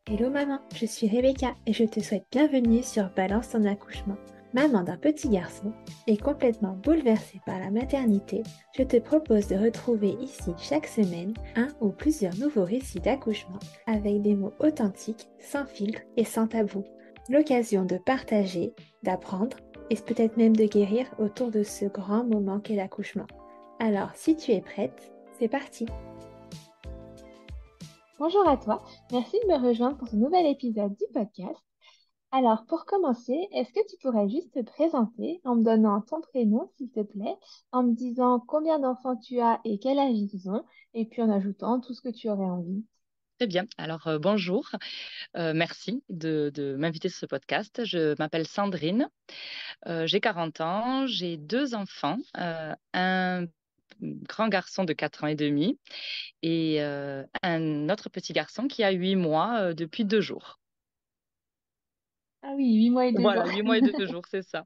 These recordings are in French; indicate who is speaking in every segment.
Speaker 1: Hello maman, je suis Rebecca et je te souhaite bienvenue sur Balance ton accouchement. Maman d'un petit garçon et complètement bouleversée par la maternité, je te propose de retrouver ici chaque semaine un ou plusieurs nouveaux récits d'accouchement avec des mots authentiques, sans filtre et sans tabou. L'occasion de partager, d'apprendre et peut-être même de guérir autour de ce grand moment qu'est l'accouchement. Alors si tu es prête, c'est parti! Bonjour à toi, merci de me rejoindre pour ce nouvel épisode du podcast. Alors, pour commencer, est-ce que tu pourrais juste te présenter en me donnant ton prénom, s'il te plaît, en me disant combien d'enfants tu as et quel âge ils ont, et puis en ajoutant tout ce que tu aurais envie.
Speaker 2: Très bien. Alors, bonjour. Merci de m'inviter sur ce podcast. Je m'appelle Sandrine. J'ai 40 ans. J'ai deux enfants. Un grand garçon de 4 ans et demi et un autre petit garçon qui a 8 mois depuis 2 jours.
Speaker 1: Ah oui, 8 mois et 2 jours.
Speaker 2: Voilà, 8 mois et 2 jours, c'est ça.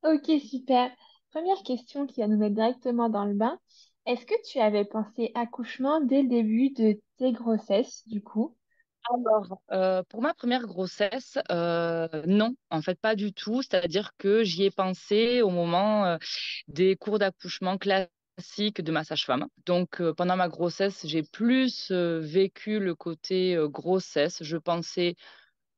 Speaker 1: Ok, super. Première question qui va nous mettre directement dans le bain. Est-ce que tu avais pensé accouchement dès le début de tes grossesses, du coup?
Speaker 2: Alors, pour ma première grossesse, non, en fait, pas du tout. C'est-à-dire que j'y ai pensé au moment des cours d'accouchement classiques de ma sage-femme. Donc, pendant ma grossesse, j'ai plus vécu le côté grossesse. Je pensais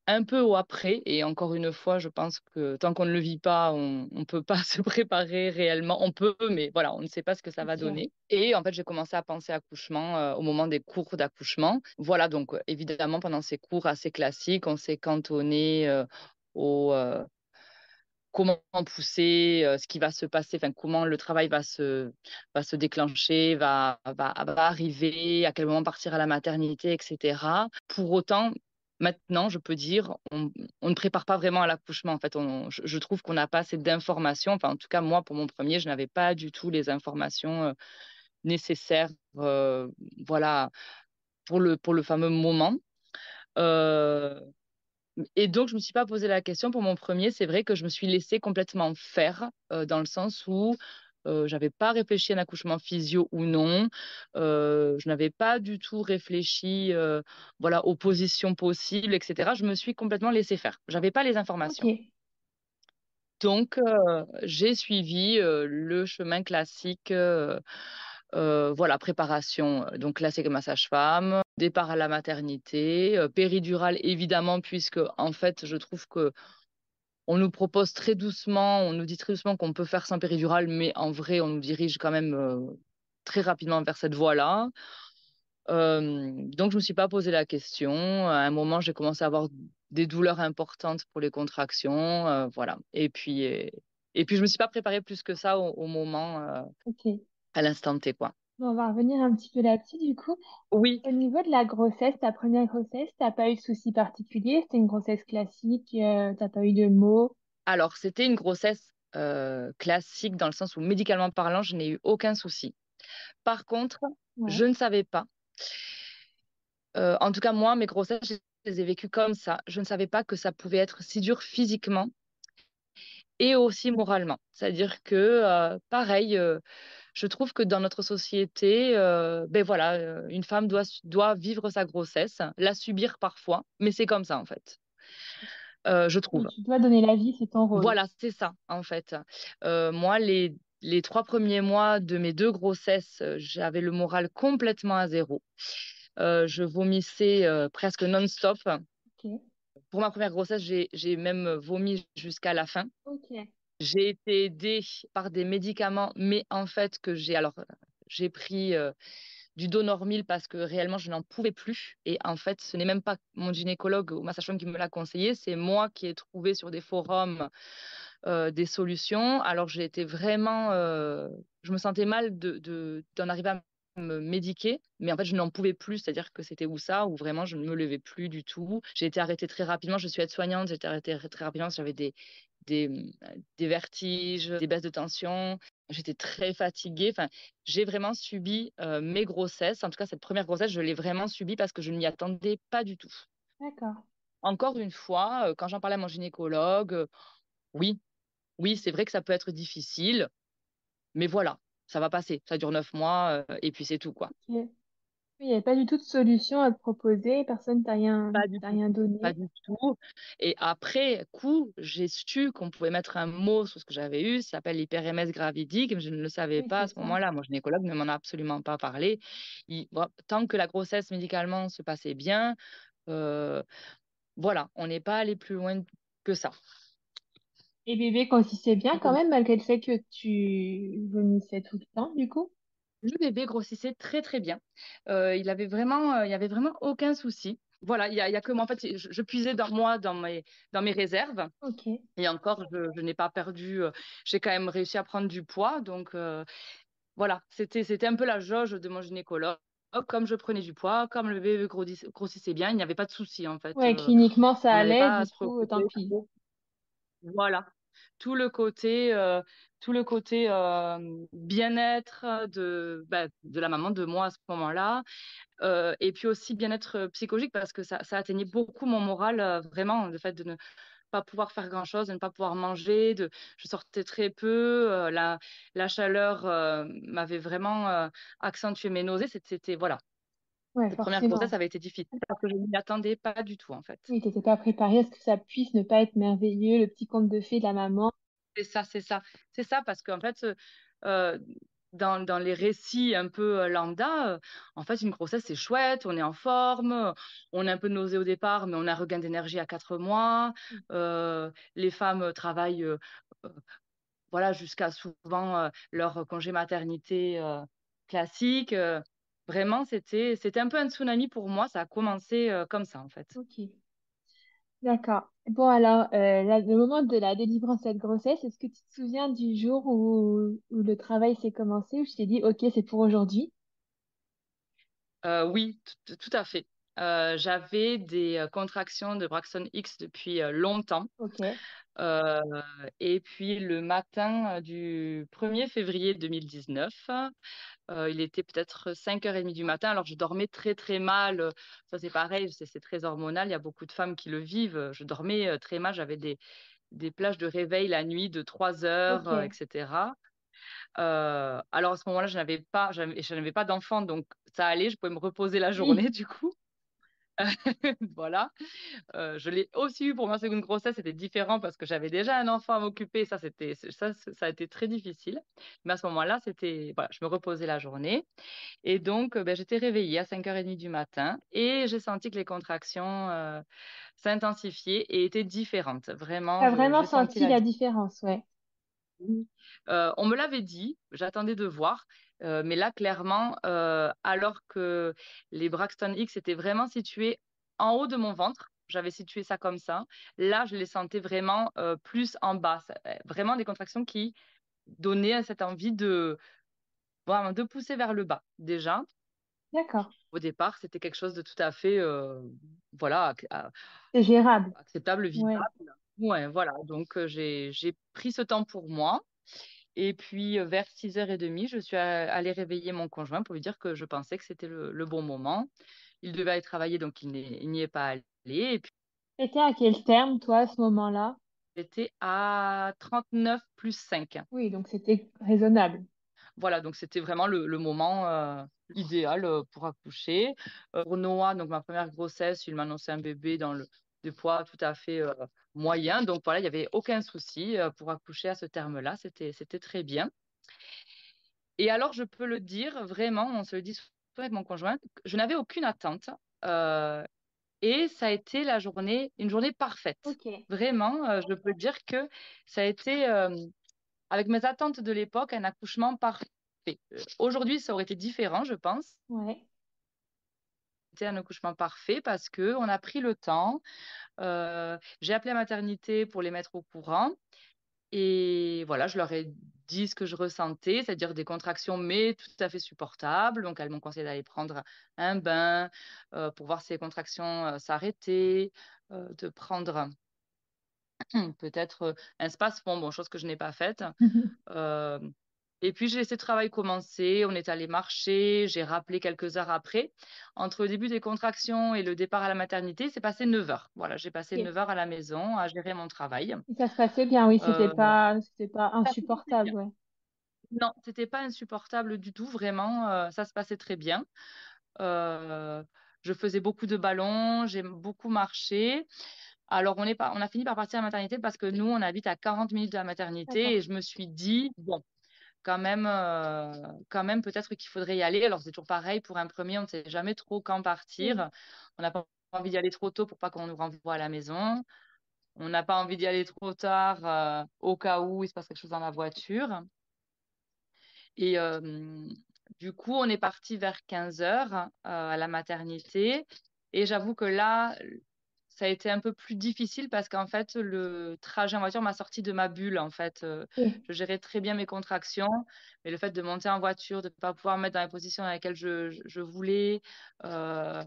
Speaker 2: un peu au après. Et encore une fois, je pense que tant qu'on ne le vit pas, on ne peut pas se préparer réellement. On peut, mais voilà, on ne sait pas ce que ça
Speaker 1: C'est
Speaker 2: va
Speaker 1: sûr.
Speaker 2: donner. Et en fait, j'ai commencé à penser accouchement au moment des cours d'accouchement. Voilà, donc évidemment, pendant ces cours assez classiques, on s'est cantonné au comment pousser, ce qui va se passer, enfin comment le travail va se déclencher, va arriver, à quel moment partir à la maternité, etc. Pour autant, maintenant, je peux dire, on ne prépare pas vraiment à l'accouchement. En fait, je trouve qu'on n'a pas assez d'informations. Enfin, en tout cas, moi, pour mon premier, je n'avais pas du tout les informations nécessaires, euh, voilà, pour le fameux moment. Euh, et donc, je ne me suis pas posé la question pour mon premier. C'est vrai que je me suis laissée complètement faire, dans le sens où je n'avais pas réfléchi à un accouchement physio ou non. Je n'avais pas du tout réfléchi voilà, aux positions possibles, etc. Je me suis complètement laissée faire. Je n'avais pas les
Speaker 1: Ok.
Speaker 2: informations. Donc, j'ai suivi le chemin classique, voilà, préparation, donc classique ma sage-femme, départ à la maternité, péridurale évidemment, puisque en fait, je trouve que on nous propose très doucement, on nous dit très doucement qu'on peut faire sans péridurale, mais en vrai, on nous dirige quand même très rapidement vers cette voie-là. Donc, je me suis pas posé la question. À un moment, j'ai commencé à avoir des douleurs importantes pour les contractions, voilà. Et puis, je me suis pas préparée plus que ça au moment,
Speaker 1: Ok.
Speaker 2: à l'instant T, quoi.
Speaker 1: Bon, on va revenir un petit peu là-dessus, du coup.
Speaker 2: Oui.
Speaker 1: Au niveau de la grossesse, ta première grossesse, t'as pas eu de soucis particuliers? C'était une grossesse classique, t'as pas eu de maux?
Speaker 2: Alors, c'était une grossesse classique dans le sens où, médicalement parlant, je n'ai eu aucun souci. Par contre,
Speaker 1: Ouais.
Speaker 2: je ne savais pas. En tout cas, moi, mes grossesses, je les ai vécues comme ça. Je ne savais pas que ça pouvait être si dur physiquement et aussi moralement. C'est-à-dire que, pareil, je trouve que dans notre société, ben voilà, une femme doit vivre sa grossesse, la subir parfois, mais c'est comme ça, en fait, je
Speaker 1: Oui,
Speaker 2: trouve.
Speaker 1: tu dois donner la vie, c'est ton rôle.
Speaker 2: Voilà, c'est ça, en fait. Moi, les 3 premiers mois de mes deux grossesses, j'avais le moral complètement à zéro. Je vomissais presque non-stop.
Speaker 1: Ok.
Speaker 2: Pour ma première grossesse, j'ai même vomi jusqu'à la fin.
Speaker 1: Ok.
Speaker 2: J'ai été aidée par des médicaments, mais en fait, j'ai pris du Donormil parce que réellement, je n'en pouvais plus. Et en fait, ce n'est même pas mon gynécologue ou ma sage-femme qui me l'a conseillé, c'est moi qui ai trouvé sur des forums des solutions. Alors, j'ai été vraiment, je me sentais mal d'en arriver à me médiquer, mais en fait, je n'en pouvais plus, c'est-à-dire que c'était où ça, où vraiment je ne me levais plus du tout. J'ai été arrêtée très rapidement, je suis aide-soignante, j'ai été arrêtée très rapidement, j'avais des, des vertiges, des baisses de tension, j'étais très fatiguée. Enfin, j'ai vraiment subi mes grossesses, en tout cas cette première grossesse, je l'ai vraiment subie parce que je ne m'y attendais pas du tout.
Speaker 1: D'accord.
Speaker 2: Encore une fois, quand j'en parlais à mon gynécologue, oui, oui, c'est vrai que ça peut être difficile, mais voilà, ça va passer. Ça dure 9 mois et puis c'est tout, quoi.
Speaker 1: Ok. Oui, il n'y avait pas du tout de solution à te proposer, personne
Speaker 2: Pas du
Speaker 1: t'a
Speaker 2: tout.
Speaker 1: rien
Speaker 2: Pas
Speaker 1: donné.
Speaker 2: du tout. Et après coup, j'ai su qu'on pouvait mettre un mot sur ce que j'avais eu. Ça s'appelle l'hyperémèse gravidique. Mais je ne le savais
Speaker 1: Oui,
Speaker 2: pas
Speaker 1: c'est
Speaker 2: à ce
Speaker 1: ça.
Speaker 2: moment-là. Mon gynécologue ne m'en a absolument pas parlé. Bon, tant que la grossesse médicalement se passait bien, euh, voilà, on n'est pas allé plus loin que ça.
Speaker 1: Et bébé grossissait bien quand même, malgré le fait que tu vomissais tout le temps, du coup?
Speaker 2: Le bébé grossissait très très bien. Il y avait vraiment aucun souci. Voilà, il y a que moi. En fait, je puisais dans moi, dans mes réserves.
Speaker 1: Ok.
Speaker 2: Et encore, je n'ai pas perdu. J'ai quand même réussi à prendre du poids. Donc voilà, c'était un peu la jauge de mon gynécologue. Comme je prenais du poids, comme le bébé grossissait bien, il n'y avait pas de souci en fait.
Speaker 1: Ouais, cliniquement ça
Speaker 2: On n'avait
Speaker 1: allait,
Speaker 2: pas à
Speaker 1: du
Speaker 2: se
Speaker 1: coup, tant
Speaker 2: préoccuper
Speaker 1: pis.
Speaker 2: trop. Voilà, tout le côté, euh, tout le côté bien-être de la maman, de moi à ce moment-là. Et puis aussi bien-être psychologique parce que ça atteignait beaucoup mon moral, vraiment, le fait de ne pas pouvoir faire grand-chose, de ne pas pouvoir manger, je sortais très peu, la chaleur m'avait vraiment accentué mes nausées. Voilà,
Speaker 1: Ouais,
Speaker 2: cette première grossesse
Speaker 1: forcément.
Speaker 2: avait été difficile parce que je ne m'y attendais pas du tout en fait.
Speaker 1: Oui, t'étais pas préparée à ce que ça puisse ne pas être merveilleux, le petit conte de fées de la maman.
Speaker 2: C'est ça, c'est ça. C'est ça, parce qu'en fait, euh, dans les récits un peu lambda, en fait, une grossesse, c'est chouette, on est en forme, on est un peu nausé au départ, mais on a un regain d'énergie à 4 mois. Les femmes travaillent euh, voilà, jusqu'à souvent leur congé maternité classique. Vraiment, c'était un peu un tsunami pour moi. Ça a commencé comme ça, en fait.
Speaker 1: Ok, d'accord. Bon, alors, le moment de la délivrance de cette grossesse, est-ce que tu te souviens du jour où le travail s'est commencé, où je t'ai dit, ok, c'est pour aujourd'hui?
Speaker 2: Oui, tout à fait. J'avais des contractions de Braxton X depuis longtemps.
Speaker 1: Ok,
Speaker 2: Euh, et puis le matin du 1er février 2019, il était peut-être 5h30 du matin. Alors je dormais très très mal. Ça c'est pareil, c'est très hormonal. Il y a beaucoup de femmes qui le vivent. Je dormais très mal. J'avais des plages de réveil la nuit de 3 heures,
Speaker 1: ok.
Speaker 2: etc. Alors à ce moment-là, je n'avais pas d'enfant, donc ça allait. Je pouvais me reposer la journée
Speaker 1: Oui,
Speaker 2: du coup. Voilà. Je l'ai aussi eu pour ma seconde grossesse, c'était différent parce que j'avais déjà un enfant à m'occuper. Ça a été très difficile. Mais à ce moment-là, voilà, je me reposais la journée. Et donc, ben, j'étais réveillée à 5h30 du matin et j'ai senti que les contractions s'intensifiaient et étaient différentes. Vraiment,
Speaker 1: t'as vraiment
Speaker 2: j'ai senti
Speaker 1: senti
Speaker 2: la
Speaker 1: la
Speaker 2: différence.
Speaker 1: différence, ouais.
Speaker 2: On me l'avait dit, j'attendais de voir, mais là, clairement, alors que les Braxton X étaient vraiment situés en haut de mon ventre, j'avais situé ça comme ça, là, je les sentais vraiment plus en bas. Vraiment des contractions qui donnaient cette envie vraiment, de pousser vers le bas. Déjà,
Speaker 1: D'accord.
Speaker 2: au départ, c'était quelque chose de tout à fait voilà,
Speaker 1: C'est gérable.
Speaker 2: acceptable,
Speaker 1: Ouais.
Speaker 2: vivable. Ouais, voilà. Donc, j'ai pris ce temps pour moi. Et puis, vers 6h30, je suis allée réveiller mon conjoint pour lui dire que je pensais que c'était le bon moment. Il devait aller travailler, donc il n'y est pas allé. Et puis,
Speaker 1: T'étais à quel terme, toi, à ce moment-là?
Speaker 2: j'étais à 39 plus 5.
Speaker 1: Oui, donc c'était raisonnable.
Speaker 2: Voilà, donc c'était vraiment le moment idéal pour accoucher. Pour Noah, donc ma première grossesse, il m'annonçait un bébé de poids tout à fait moyen. Donc voilà, il n'y avait aucun souci pour accoucher à ce terme-là. C'était très bien. Et alors, je peux le dire, vraiment, on se le dit souvent avec mon conjoint, je n'avais aucune attente. euh, et ça a été une journée parfaite.
Speaker 1: Ok.
Speaker 2: Vraiment, je peux dire que ça a été, avec mes attentes de l'époque, un accouchement parfait. Aujourd'hui, ça aurait été différent, je pense.
Speaker 1: Ouais.
Speaker 2: C'était un accouchement parfait parce que on a pris le temps. J'ai appelé la maternité pour les mettre au courant. Et voilà, je leur ai dit ce que je ressentais, c'est-à-dire des contractions, mais tout à fait supportables. Donc, elles m'ont conseillé d'aller prendre un bain pour voir si les contractions s'arrêtaient, de prendre peut-être un space-fond, bon, chose que je n'ai pas faite. Euh, et puis, j'ai laissé le travail commencer. On est allé marcher. J'ai rappelé quelques heures après. Entre le début des contractions et le départ à la maternité, c'est passé 9 heures. Voilà, j'ai passé
Speaker 1: Ok.
Speaker 2: 9 heures à la maison à gérer mon travail.
Speaker 1: Et ça se passait bien, oui,
Speaker 2: Euh,
Speaker 1: c'était pas
Speaker 2: Ça se passait
Speaker 1: insupportable,
Speaker 2: bien.
Speaker 1: ouais.
Speaker 2: Non, c'était pas insupportable du tout, vraiment, ça se passait très bien. Euh, je faisais beaucoup de ballons, j'ai beaucoup marché. Alors, on a fini par partir à la maternité parce que nous, on habite à 40 minutes de la maternité
Speaker 1: D'accord.
Speaker 2: et je me suis dit, bon, quand même peut-être qu'il faudrait y aller. Alors, c'est toujours pareil, pour un premier, on ne sait jamais trop quand
Speaker 1: Oui.
Speaker 2: partir. On n'a pas envie d'y aller trop tôt pour pas qu'on nous renvoie à la maison. On n'a pas envie d'y aller trop tard au cas où il se passe quelque chose dans la voiture. Et du coup, on est parti vers 15 heures à la maternité. Et j'avoue que là, ça a été un peu plus difficile parce qu'en fait, le trajet en voiture m'a sorti de ma bulle. En fait,
Speaker 1: Oui.
Speaker 2: je gérais très bien mes contractions, mais le fait de monter en voiture, de ne pas pouvoir me mettre dans les positions dans lesquelles je voulais, euh,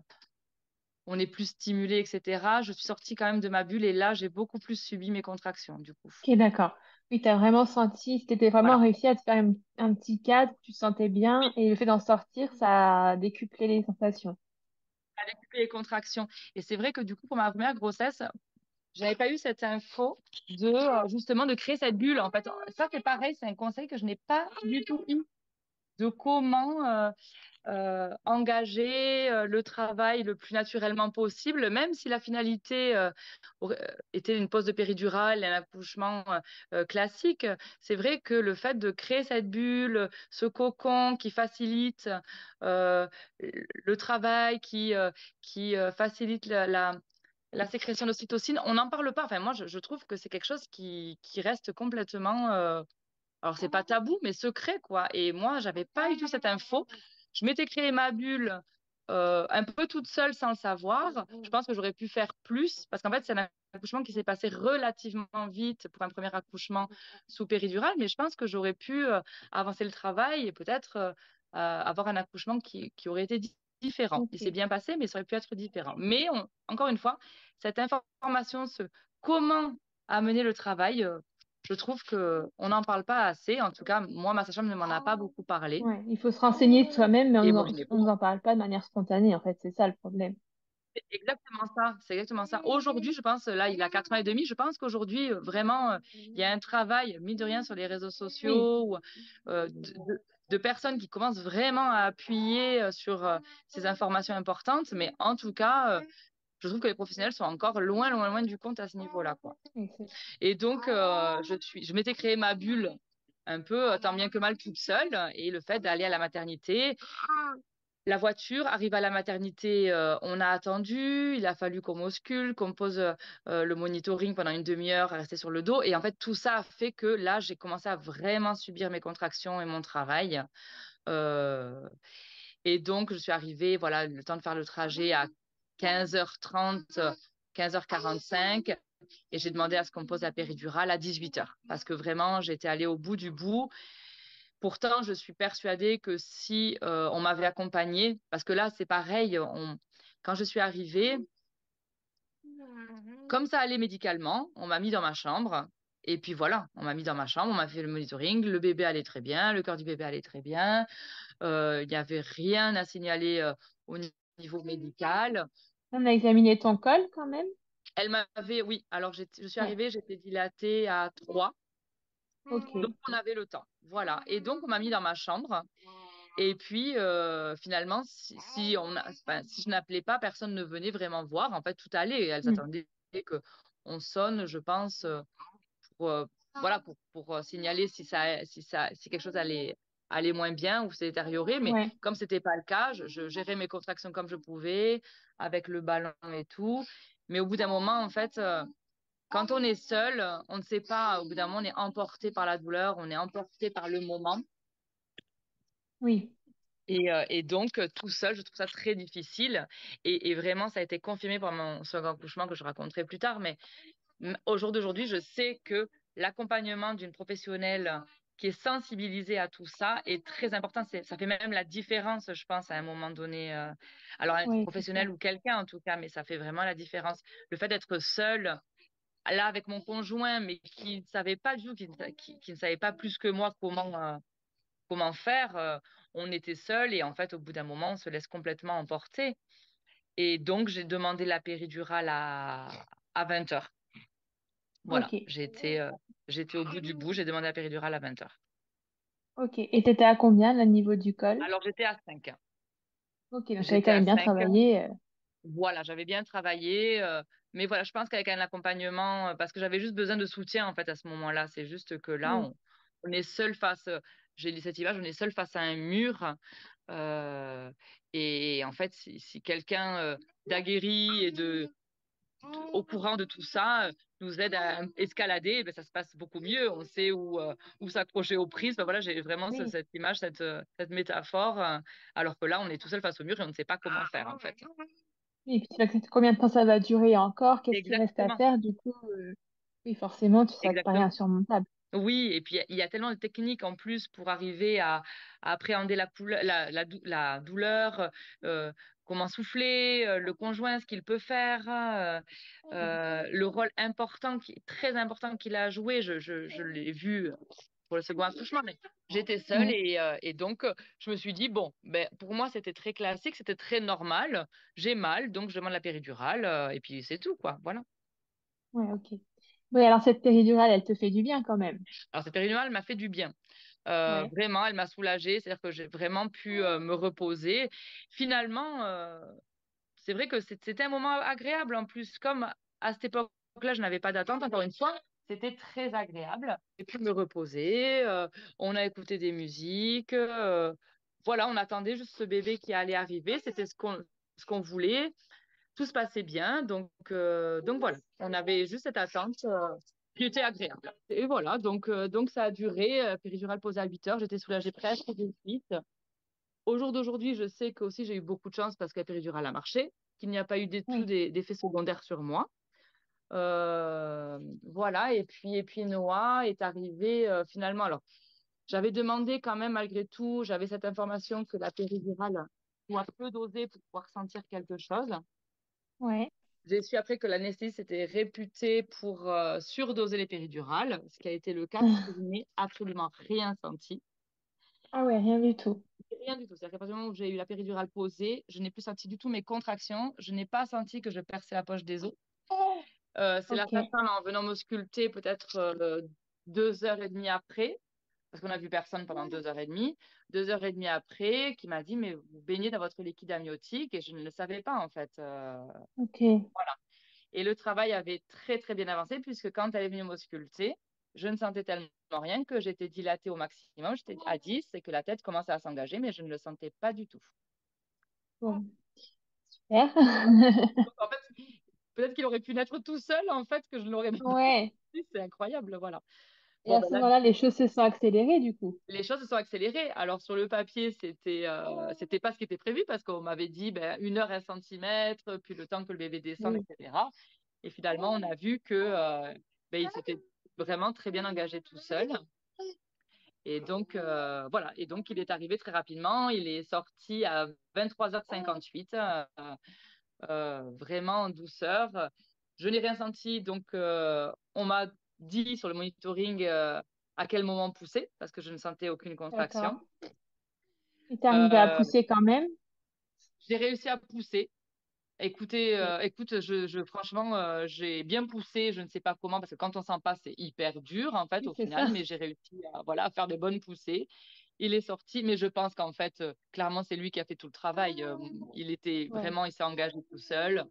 Speaker 2: on est plus stimulé, etc. Je suis sortie quand même de ma bulle et là, j'ai beaucoup plus subi mes contractions, du coup.
Speaker 1: Ok, d'accord. Oui, tu as vraiment senti, t'étais vraiment
Speaker 2: Voilà.
Speaker 1: réussi à te faire un petit cadre, tu te sentais bien, et le fait d'en sortir, ça a décuplé les sensations.
Speaker 2: À récupérer les contractions. Et c'est vrai que du coup, pour ma première grossesse, j'avais pas eu cette info de justement de créer cette bulle. En fait, ça c'est pareil, c'est un conseil que je n'ai pas du tout eu de comment engager le travail le plus naturellement possible, même si la finalité était une pose de péridurale, un accouchement classique. C'est vrai que le fait de créer cette bulle, ce cocon qui facilite euh, le travail, qui facilite la sécrétion d'ocytocine, on n'en parle pas. Enfin, moi, je trouve que c'est quelque chose qui reste complètement alors, c'est pas tabou, mais secret, quoi. Et moi, j'avais pas eu tout cette info. Je m'étais créé ma bulle un peu toute seule sans le savoir. Je pense que j'aurais pu faire plus parce qu'en fait, c'est un accouchement qui s'est passé relativement vite pour un premier accouchement sous péridurale, mais je pense que j'aurais pu avancer le travail et peut-être avoir un accouchement qui aurait été différent. Il s'est
Speaker 1: Ok.
Speaker 2: bien passé, mais ça aurait pu être différent. Mais encore une fois, cette information, comment amener le travail, je trouve que on n'en parle pas assez. En tout cas, moi, ma sage-femme ne m'en a pas beaucoup parlé.
Speaker 1: Ouais, il faut se renseigner soi-même, mais
Speaker 2: Et bon, je n'ai
Speaker 1: on nous en parle pas de manière spontanée, en fait, c'est ça le problème.
Speaker 2: c'est exactement ça. C'est exactement ça. Aujourd'hui, je pense, là, il a 4 ans et demi. Je pense qu'aujourd'hui, vraiment, il y a un travail, mine de rien, sur les réseaux
Speaker 1: Oui,
Speaker 2: sociaux, ou, de personnes qui commencent vraiment à appuyer sur ces informations importantes. Mais en tout cas, je trouve que les professionnels sont encore loin, loin, loin du compte à ce niveau-là, quoi.
Speaker 1: oui, c'est
Speaker 2: Et donc, je m'étais créé ma bulle un peu tant bien que mal toute seule. Et le fait d'aller à la maternité, la voiture arrive à la maternité, on a attendu, il a fallu qu'on m'auscule, qu'on pose le monitoring pendant une demi-heure à rester sur le dos. Et en fait, tout ça a fait que là, j'ai commencé à vraiment subir mes contractions et mon travail. Euh, et donc, je suis arrivée, voilà, le temps de faire le trajet à 15h30, 15h45. Et j'ai demandé à ce qu'on me pose la péridurale à 18h. Parce que vraiment, j'étais allée au bout du bout. Pourtant, je suis persuadée que si on m'avait accompagnée, parce que là, c'est pareil, quand je suis arrivée, comme ça allait médicalement, on m'a mis dans ma chambre. Et puis voilà, on m'a mis dans ma chambre, on m'a fait le monitoring, le bébé allait très bien, le cœur du bébé allait très bien, il n'y avait rien à signaler au niveau médical.
Speaker 1: On a examiné ton col quand même?
Speaker 2: Elle m'avait, oui, alors je suis
Speaker 1: Ouais,
Speaker 2: arrivée, j'étais dilatée à 3. Donc,
Speaker 1: ok.
Speaker 2: on avait le temps. Voilà. Et donc, on m'a mis dans ma chambre. Et puis, finalement, enfin, si je n'appelais pas, personne ne venait vraiment voir. En fait, tout allait. Elles
Speaker 1: Hmm.
Speaker 2: attendaient que on sonne, je pense, pour, voilà, pour signaler si quelque chose allait moins bien ou s'est détérioré. Mais
Speaker 1: Ouais,
Speaker 2: comme c'était pas le cas, je gérais mes contractions comme je pouvais, avec le ballon et tout. Mais au bout d'un moment, en fait, quand on est seul, on ne sait pas, au bout d'un moment, on est emporté par la douleur, on est emporté par le moment.
Speaker 1: oui,
Speaker 2: Et donc, tout seul, je trouve ça très difficile. Et vraiment, ça a été confirmé par mon second accouchement que je raconterai plus tard. Mais au jour d'aujourd'hui, je sais que l'accompagnement d'une professionnelle qui est sensibilisée à tout ça est très important. Ça fait même la différence, je pense, à un moment donné. Alors, un
Speaker 1: oui, c'est
Speaker 2: professionnel
Speaker 1: ça.
Speaker 2: ou quelqu'un, en tout cas, mais ça fait vraiment la différence. Le fait d'être seul, là avec mon conjoint, mais qui ne savait pas du tout, qui ne savait pas plus que moi comment faire, on était seuls et en fait, au bout d'un moment, on se laisse complètement emporter. Et donc, j'ai demandé la péridurale à 20 heures.
Speaker 1: Ok,
Speaker 2: Voilà, j'étais au bout du bout, j'ai demandé la péridurale à 20 heures.
Speaker 1: ok. Et t'étais à combien, le niveau du col?
Speaker 2: Alors, j'étais à 5.
Speaker 3: Ok, donc tu avais
Speaker 2: J'étais
Speaker 3: quand
Speaker 2: à
Speaker 3: même bien
Speaker 2: 5 heures.
Speaker 3: travaillé.
Speaker 2: Voilà, j'avais bien travaillé, mais voilà, je pense qu'avec un accompagnement, parce que j'avais juste besoin de soutien en fait à ce moment-là. C'est juste que là,
Speaker 3: Oui,
Speaker 2: on est seul face, j'ai lu cette image, on est seul face à un mur. euh, et en fait, si quelqu'un d'aguerri et au courant de tout ça nous aide à escalader, ben, ça se passe beaucoup mieux. On sait où s'accrocher aux prises. Ben, voilà, j'ai vraiment
Speaker 3: oui.
Speaker 2: cette image, cette métaphore, alors que là, on est tout seul face au mur et on ne sait pas comment faire en fait.
Speaker 3: Oui, et puis tu sais que combien de temps ça va durer encore, qu'est-ce qui reste à
Speaker 2: Exactement.
Speaker 3: faire, du coup, oui, forcément, ça te paraît
Speaker 2: Exactement.
Speaker 3: insurmontable.
Speaker 2: Oui, et puis il y a tellement de techniques en plus pour arriver à appréhender la douleur, euh, comment souffler, le conjoint, ce qu'il peut faire, le rôle important, très important qu'il a joué. Je l'ai vu pour le second accouchement, mais j'étais seule
Speaker 3: Oui,
Speaker 2: et donc je me suis dit, bon, ben, pour moi c'était très classique, c'était très normal. J'ai mal, donc je demande la péridurale et puis c'est tout, quoi. Voilà.
Speaker 3: ouais, ok. Oui, alors cette péridurale, elle te fait du bien quand même.
Speaker 2: Alors cette péridurale m'a fait du bien.
Speaker 3: Ouais,
Speaker 2: Vraiment, elle m'a soulagée, c'est-à-dire que j'ai vraiment pu me reposer. Finalement, c'est vrai que c'était un moment agréable en plus, comme à cette époque-là, je n'avais pas d'attente, encore une fois, c'était très agréable. J'ai pu me reposer, on a écouté des musiques, voilà, on attendait juste ce bébé qui allait arriver, c'était ce qu'on voulait, tout se passait bien, donc voilà, on avait juste cette attente qui était agréable. Et voilà, donc ça a duré, péridurale posée à 8 heures, j'étais soulagée presque de suite. Au jour d'aujourd'hui, je sais que aussi j'ai eu beaucoup de chance parce que la péridurale a marché, qu'il n'y a pas eu du tout
Speaker 3: oui,
Speaker 2: d'effets secondaires sur moi. Voilà, et puis Noah est arrivé finalement. Alors, j'avais demandé quand même, malgré tout, j'avais cette information que la péridurale doit peu doser pour pouvoir sentir quelque chose.
Speaker 3: ouais.
Speaker 2: J'ai su après que l'anesthésiste était réputée pour surdoser les péridurales, ce qui a été le cas puisque je n'ai absolument rien senti.
Speaker 3: Ah ouais, rien du tout.
Speaker 2: Rien du tout. C'est-à-dire qu'à partir du moment où j'ai eu la péridurale posée, je n'ai plus senti du tout mes contractions. Je n'ai pas senti que je perçais la poche des os. C'est la
Speaker 3: Ok,
Speaker 2: sage-femme en venant m'ausculter peut-être 2 heures et demie après, parce qu'on n'a vu personne pendant 2 heures et demie. 2 heures et demie après, qui m'a dit, mais vous baignez dans votre liquide amniotique et je ne le savais pas en fait.
Speaker 3: ok,
Speaker 2: Voilà. Et le travail avait très très bien avancé puisque quand elle est venue m'ausculter, je ne sentais tellement rien que j'étais dilatée au maximum. J'étais à 10 et que la tête commençait à s'engager, mais je ne le sentais pas du tout.
Speaker 3: bon, super.
Speaker 2: Donc, en fait, peut-être qu'il aurait pu naître tout seul, en fait, que je ne l'aurais même pas
Speaker 3: Ouais,
Speaker 2: vu. C'est incroyable, voilà.
Speaker 3: et
Speaker 2: Bon,
Speaker 3: à
Speaker 2: ben
Speaker 3: ce
Speaker 2: là,
Speaker 3: moment-là, les choses se sont accélérées du coup.
Speaker 2: les choses se sont accélérées. Alors, sur le papier, c'était pas ce qui était prévu parce qu'on m'avait dit ben, 1 heure, 1 centimètre, puis le temps que le bébé descende,
Speaker 3: Oui,
Speaker 2: etc. Et finalement, on a vu que ben, il s'était vraiment très bien engagé tout seul. Et donc, voilà. Et donc, il est arrivé très rapidement. Il est sorti à 23h58. Vraiment en douceur. Je n'ai rien senti, donc on m'a dit sur le monitoring à quel moment pousser, parce que je ne sentais aucune
Speaker 3: d'accord.
Speaker 2: contraction.
Speaker 3: Et t'es arrivé à
Speaker 2: Euh,
Speaker 3: pousser quand même?
Speaker 2: j'ai réussi à pousser. Écoutez,
Speaker 3: Ok.
Speaker 2: écoute, franchement, j'ai bien poussé, je ne sais pas comment, parce que quand on sent pas, c'est hyper dur, en fait,
Speaker 3: Oui,
Speaker 2: au
Speaker 3: c'est
Speaker 2: final,
Speaker 3: ça.
Speaker 2: mais j'ai réussi voilà, à faire de bonnes poussées. Il est sorti, mais je pense qu'en fait, clairement, c'est lui qui a fait tout le travail.
Speaker 3: Ouais,
Speaker 2: Il s'est engagé tout seul.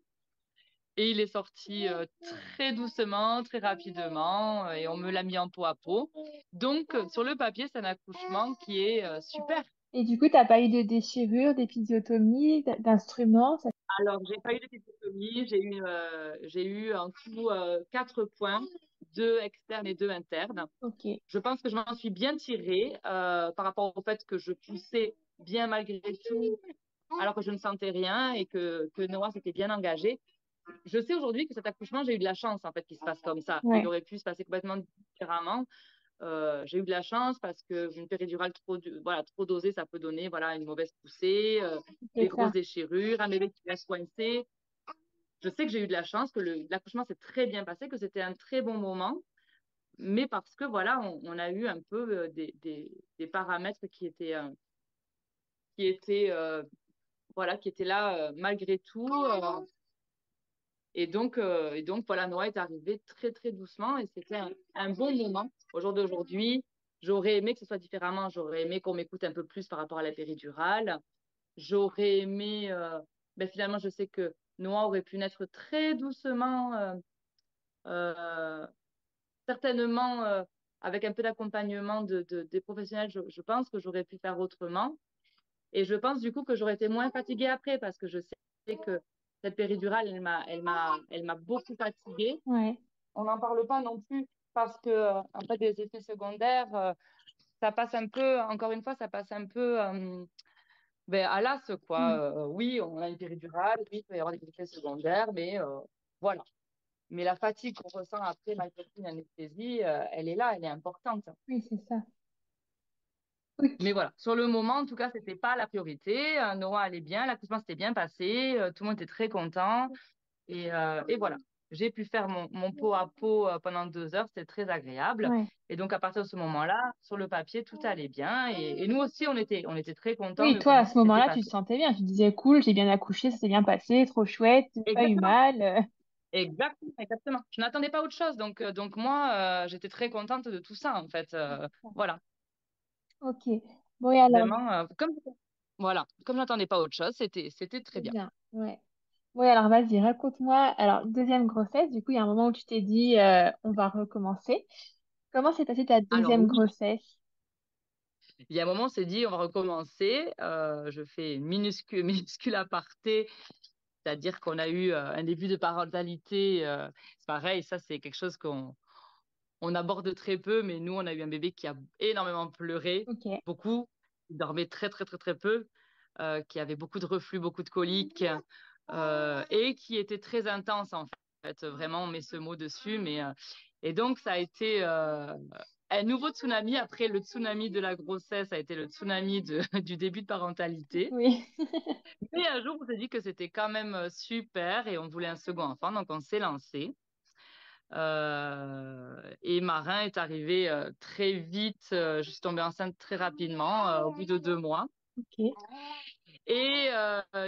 Speaker 2: Et il est sorti très doucement, très rapidement, et on me l'a mis en peau à peau. Donc, sur le papier, c'est un accouchement qui est super.
Speaker 3: et du coup, t'as pas eu de déchirure, d'épisiotomie, d'instruments?
Speaker 2: Alors, j'ai pas eu d'épisiotomie, j'ai eu en tout 4 points, 2 externes et 2 internes.
Speaker 3: Ok,
Speaker 2: Je pense que je m'en suis bien tirée par rapport au fait que je poussais bien malgré tout, alors que je ne sentais rien et que Noah s'était bien engagé. Je sais aujourd'hui que cet accouchement, j'ai eu de la chance en fait qu'il se passe comme ça. Il
Speaker 3: ouais,
Speaker 2: aurait pu se passer complètement différemment. J'ai eu de la chance parce que une péridurale voilà, trop dosée, ça peut donner voilà, une mauvaise poussée, des
Speaker 3: c'est
Speaker 2: grosses
Speaker 3: ça.
Speaker 2: déchirures, un bébé qui reste coincé. Je sais que j'ai eu de la chance, que l'accouchement s'est très bien passé, que c'était un très bon moment, mais parce que voilà, on a eu un peu des paramètres qui étaient voilà, qui étaient là malgré tout. Et donc, voilà, Noah est arrivé très, très doucement et c'était un bon moment. Au jour d'aujourd'hui, j'aurais aimé que ce soit différemment. J'aurais aimé qu'on m'écoute un peu plus par rapport à la péridurale. j'aurais aimé, ben finalement, je sais que Noah aurait pu naître très doucement, euh, certainement avec un peu d'accompagnement des professionnels, je pense que j'aurais pu faire autrement. Et je pense du coup que j'aurais été moins fatiguée après parce que je sais que cette péridurale, elle m'a beaucoup fatiguée.
Speaker 3: Ouais.
Speaker 2: On n'en parle pas non plus parce que, en fait, des effets secondaires, ça passe un peu, encore une fois, ça passe un peu ben, à l'as, quoi.
Speaker 3: Mm.
Speaker 2: Oui, on a une péridurale, oui, il peut y avoir des effets secondaires, mais voilà. Mais la fatigue qu'on ressent après, malgré une anesthésie, elle est là, elle est importante.
Speaker 3: Oui, c'est ça. Ok.
Speaker 2: Mais voilà, sur le moment, en tout cas, c'était pas la priorité. Noah allait bien, l'accouchement s'était bien passé, tout le monde était très content. Et voilà, j'ai pu faire mon pot à pot pendant 2 heures, c'était très agréable.
Speaker 3: Ouais.
Speaker 2: Et donc, à partir de ce moment-là, sur le papier, tout allait bien. Et nous aussi, on était très contents
Speaker 3: Oui,
Speaker 2: de
Speaker 3: toi, à
Speaker 2: comment
Speaker 3: ce
Speaker 2: ça s'était
Speaker 3: moment-là, tu te
Speaker 2: passé.
Speaker 3: sentais bien. Tu disais, cool, j'ai bien accouché, ça s'est bien passé, trop chouette, j'ai pas eu
Speaker 2: Exactement,
Speaker 3: mal.
Speaker 2: exactement, exactement. Je n'attendais pas autre chose. Donc moi, j'étais très contente de tout ça, en fait. Voilà,
Speaker 3: Ok. Bon, et alors,
Speaker 2: vraiment, voilà, comme je n'attendais pas autre chose, c'était très
Speaker 3: c'est
Speaker 2: bien.
Speaker 3: bien. Ouais. Ouais, alors vas-y, raconte-moi. Alors, deuxième grossesse, du coup, il y a un moment où tu t'es dit, on va recommencer. Comment s'est passée ta
Speaker 2: Alors
Speaker 3: deuxième
Speaker 2: oui,
Speaker 3: grossesse?
Speaker 2: il y a un moment, on s'est dit, on va recommencer. Je fais une minuscule, minuscule aparté, c'est-à-dire qu'on a eu un début de parentalité. C'est pareil, ça, c'est quelque chose qu'on aborde très peu, mais nous, on a eu un bébé qui a énormément pleuré,
Speaker 3: Ok,
Speaker 2: beaucoup. Il dormait très, très, très, très peu, qui avait beaucoup de reflux, beaucoup de coliques, et qui était très intense, en fait. Vraiment, on met ce mot dessus, mais... et donc, ça a été un nouveau tsunami. Après le tsunami de la grossesse, ça a été le tsunami du début de parentalité.
Speaker 3: oui.
Speaker 2: Mais un jour, on s'est dit que c'était quand même super et on voulait un second enfant, donc on s'est lancé. Et Marin est arrivé très vite. Je suis tombée enceinte très rapidement, au bout de 2 mois.
Speaker 3: Ok,
Speaker 2: Et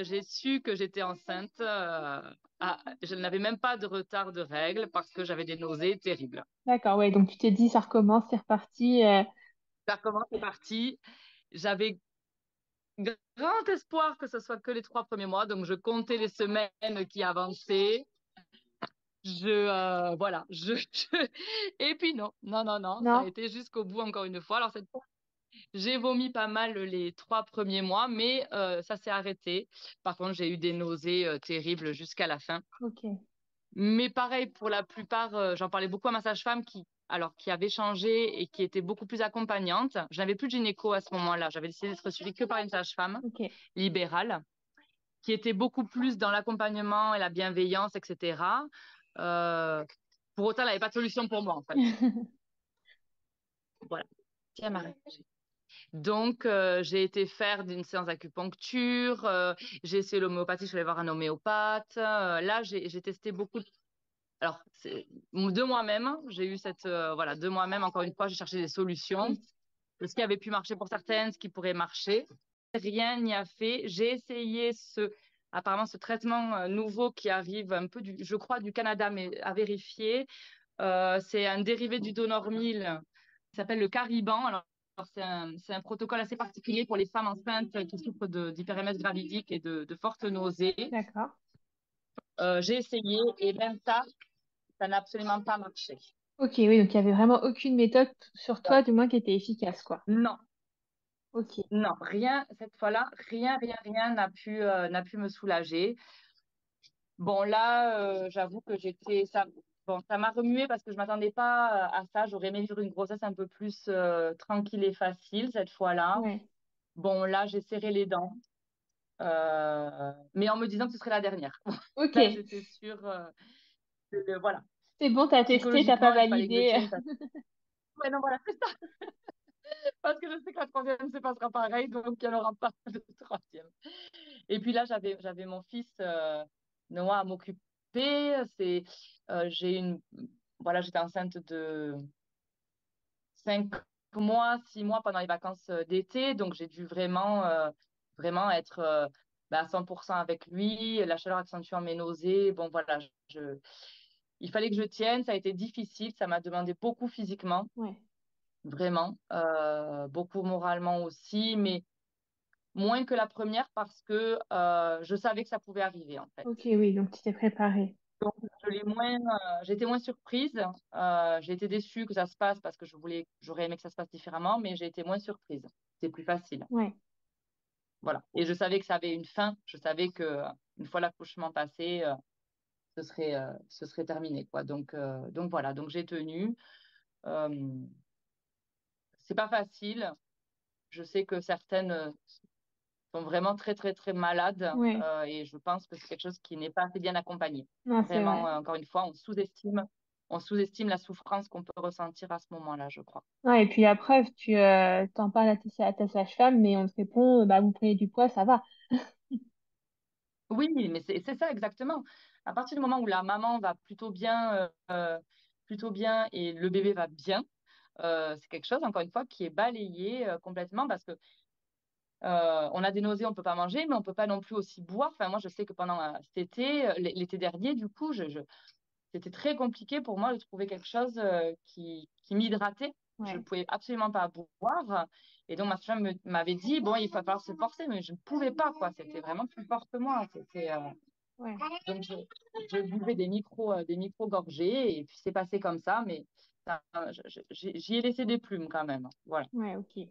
Speaker 2: j'ai su que j'étais enceinte. Je n'avais même pas de retard de règles parce que j'avais des nausées terribles.
Speaker 3: d'accord, ouais, donc tu t'es dit, ça recommence, c'est reparti.
Speaker 2: Ça commence, c'est parti. J'avais grand espoir que ce soit que les 3 premiers mois, donc je comptais les semaines qui avançaient. Voilà, et puis non, non, non, non, ça a
Speaker 3: Non?
Speaker 2: été jusqu'au bout encore une fois. Alors cette fois, j'ai vomi pas mal les 3 premiers mois, mais ça s'est arrêté. Par contre, j'ai eu des nausées terribles jusqu'à la fin.
Speaker 3: Ok.
Speaker 2: Mais pareil, pour la plupart, j'en parlais beaucoup à ma sage-femme qui avait changé et qui était beaucoup plus accompagnante. Je n'avais plus de gynéco à ce moment-là. J'avais décidé d'être suivie que par une sage-femme
Speaker 3: Ok.
Speaker 2: libérale qui était beaucoup plus dans l'accompagnement et la bienveillance, etc. Euh, pour autant, elle n'avait pas de solution pour moi, en fait. Voilà. Tiens, Marie. Donc, j'ai été faire une séance d'acupuncture, j'ai essayé l'homéopathie, je suis allée voir un homéopathe. Là, j'ai testé beaucoup. Alors, de moi-même, j'ai eu voilà, de moi-même, encore une fois, j'ai cherché des solutions,
Speaker 3: Oui,
Speaker 2: de ce qui avait pu marcher pour certaines, ce qui pourrait marcher. Rien n'y a fait. J'ai essayé apparemment, ce traitement nouveau qui arrive un peu je crois, du Canada, mais à vérifier. C'est un dérivé du Donormil qui s'appelle le Cariban. Alors, c'est un protocole assez particulier pour les femmes enceintes qui souffrent d'hyperémèse gravidique et de fortes nausées.
Speaker 3: d'accord.
Speaker 2: J'ai essayé et même ça n'a absolument pas marché.
Speaker 3: Ok, oui, donc il n'y avait vraiment aucune méthode sur toi, du moins, qui était efficace, quoi.
Speaker 2: Non,
Speaker 3: Ok,
Speaker 2: non, rien, cette fois-là, rien, rien, rien n'a pu me soulager. Bon, là, j'avoue que bon, ça m'a remué parce que je m'attendais pas à ça. J'aurais aimé vivre une grossesse un peu plus tranquille et facile cette fois-là.
Speaker 3: ouais.
Speaker 2: Bon, là, j'ai serré les dents, mais en me disant que ce serait la dernière.
Speaker 3: Ok,
Speaker 2: Là, j'étais sûre voilà,
Speaker 3: c'est bon, t'as testé, t'as pas
Speaker 2: psychologiquement, il fallait que je
Speaker 3: validé.
Speaker 2: tienne. Ouais, non, voilà, c'est ça. Parce que je sais que la troisième se passera pareil, donc il n'y en aura pas de troisième. Et puis là, j'avais mon fils Noah à m'occuper. C'est, j'ai une, voilà, j'étais enceinte de 5 mois, 6 mois pendant les vacances d'été, donc j'ai dû vraiment être à 100% avec lui. La chaleur accentuant mes nausées. Bon, voilà, il fallait que je tienne. Ça a été difficile. Ça m'a demandé beaucoup physiquement,
Speaker 3: Ouais,
Speaker 2: vraiment, beaucoup moralement aussi, mais moins que la première parce que je savais que ça pouvait arriver, en fait.
Speaker 3: Ok, oui, donc tu t'es préparée.
Speaker 2: Donc, j'étais moins surprise. J'ai été déçue que ça se passe parce que j'aurais aimé que ça se passe différemment, mais j'ai été moins surprise. C'est plus facile.
Speaker 3: Ouais,
Speaker 2: Voilà. Et je savais que ça avait une fin. Je savais que une fois l'accouchement passé, ce serait terminé, quoi. Donc voilà. Donc j'ai tenu. Euh, c'est pas facile. Je sais que certaines sont vraiment très, très, très malades.
Speaker 3: ouais.
Speaker 2: Et je pense que c'est quelque chose qui n'est pas assez bien accompagné.
Speaker 3: Non, c'est
Speaker 2: Vraiment,
Speaker 3: vrai.
Speaker 2: encore une fois, on sous-estime la souffrance qu'on peut ressentir à ce moment-là, je crois.
Speaker 3: Ouais, et puis la preuve, tu t'en parles à ta sage-femme, mais on te répond, bah, vous prenez du poids, ça va.
Speaker 2: Oui, mais c'est ça exactement. À partir du moment où la maman va plutôt bien et le bébé va bien, c'est quelque chose, encore une fois, qui est balayé complètement parce que on a des nausées, on peut pas manger, mais on peut pas non plus aussi boire. Enfin, moi, je sais que pendant cet été, l'été dernier, du coup, c'était très compliqué pour moi de trouver quelque chose qui m'hydratait. Je ne
Speaker 3: Ouais,
Speaker 2: pouvais absolument pas boire. Et donc, ma femme m'avait dit, bon, il va falloir se forcer, mais je ne pouvais pas, quoi. C'était vraiment plus fort que moi.
Speaker 3: ouais,
Speaker 2: Donc, je buvais des micro-gorgées et puis c'est passé comme ça, mais j'y ai laissé des plumes quand même. Voilà.
Speaker 3: ouais, ok.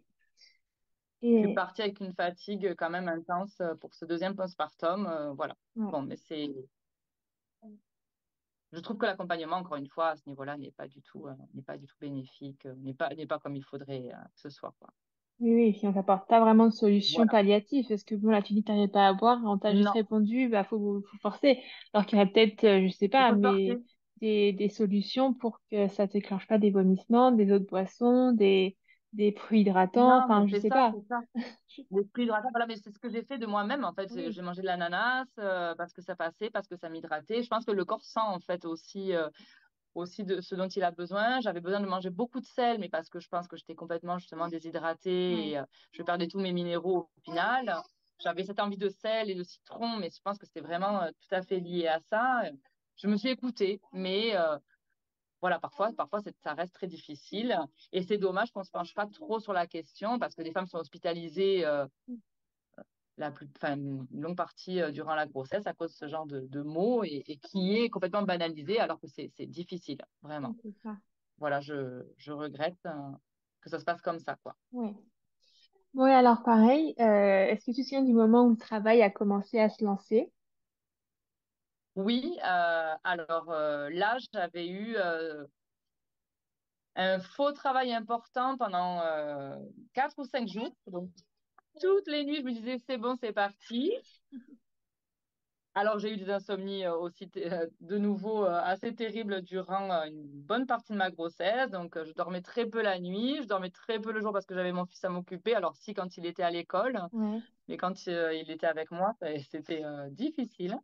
Speaker 2: Je suis
Speaker 3: Et
Speaker 2: partie avec une fatigue quand même intense pour ce deuxième postpartum. Voilà.
Speaker 3: ouais,
Speaker 2: Bon, mais je trouve que l'accompagnement, encore une fois, à ce niveau-là, n'est pas du tout bénéfique, n'est pas comme il faudrait que ce soit, quoi.
Speaker 3: oui, oui, et puis on t'apporte pas vraiment de solution
Speaker 2: Voilà.
Speaker 3: palliative, parce que bon, là, tu dis que t'arrives pas à boire, on t'a juste
Speaker 2: Non,
Speaker 3: répondu, bah, faut forcer. Alors qu'il y aurait peut-être, je sais
Speaker 2: il
Speaker 3: pas,
Speaker 2: faut se forcer.
Speaker 3: mais des solutions pour que ça déclenche pas des vomissements, des eaux de boisson, des fruits hydratants,
Speaker 2: Non, mais
Speaker 3: enfin, je sais pas.
Speaker 2: c'est ça. Les fruits hydratants, voilà, mais c'est ce que j'ai fait de moi-même. En fait,
Speaker 3: Oui,
Speaker 2: j'ai mangé de l'ananas parce que ça passait, parce que ça m'hydratait. Je pense que le corps sent en fait aussi de ce dont il a besoin. J'avais besoin de manger beaucoup de sel, mais parce que je pense que j'étais complètement justement déshydratée
Speaker 3: ouais,
Speaker 2: et je perdais tous mes minéraux au final. J'avais cette envie de sel et de citron, mais je pense que c'était vraiment tout à fait lié à ça. Je me suis écoutée, mais voilà, parfois ça reste très difficile. Et c'est dommage qu'on ne se penche pas trop sur la question parce que des femmes sont hospitalisées enfin, une longue partie durant la grossesse à cause de ce genre de mots et qui est complètement banalisé alors que c'est difficile, vraiment.
Speaker 3: c'est ça.
Speaker 2: Voilà, je regrette que ça se passe comme ça, quoi.
Speaker 3: Ouais. Ouais, alors pareil, est-ce que tu te souviens du moment où le travail a commencé à se lancer?
Speaker 2: Oui, alors là, j'avais eu un faux travail important pendant 4 ou 5 jours. Donc, toutes les nuits, je me disais, c'est bon, c'est parti. Alors, j'ai eu des insomnies aussi de nouveau assez terribles durant une bonne partie de ma grossesse. Donc, je dormais très peu la nuit, je dormais très peu le jour parce que j'avais mon fils à m'occuper. Alors, si, quand il était à l'école,
Speaker 3: Ouais,
Speaker 2: mais quand il était avec moi, c'était difficile.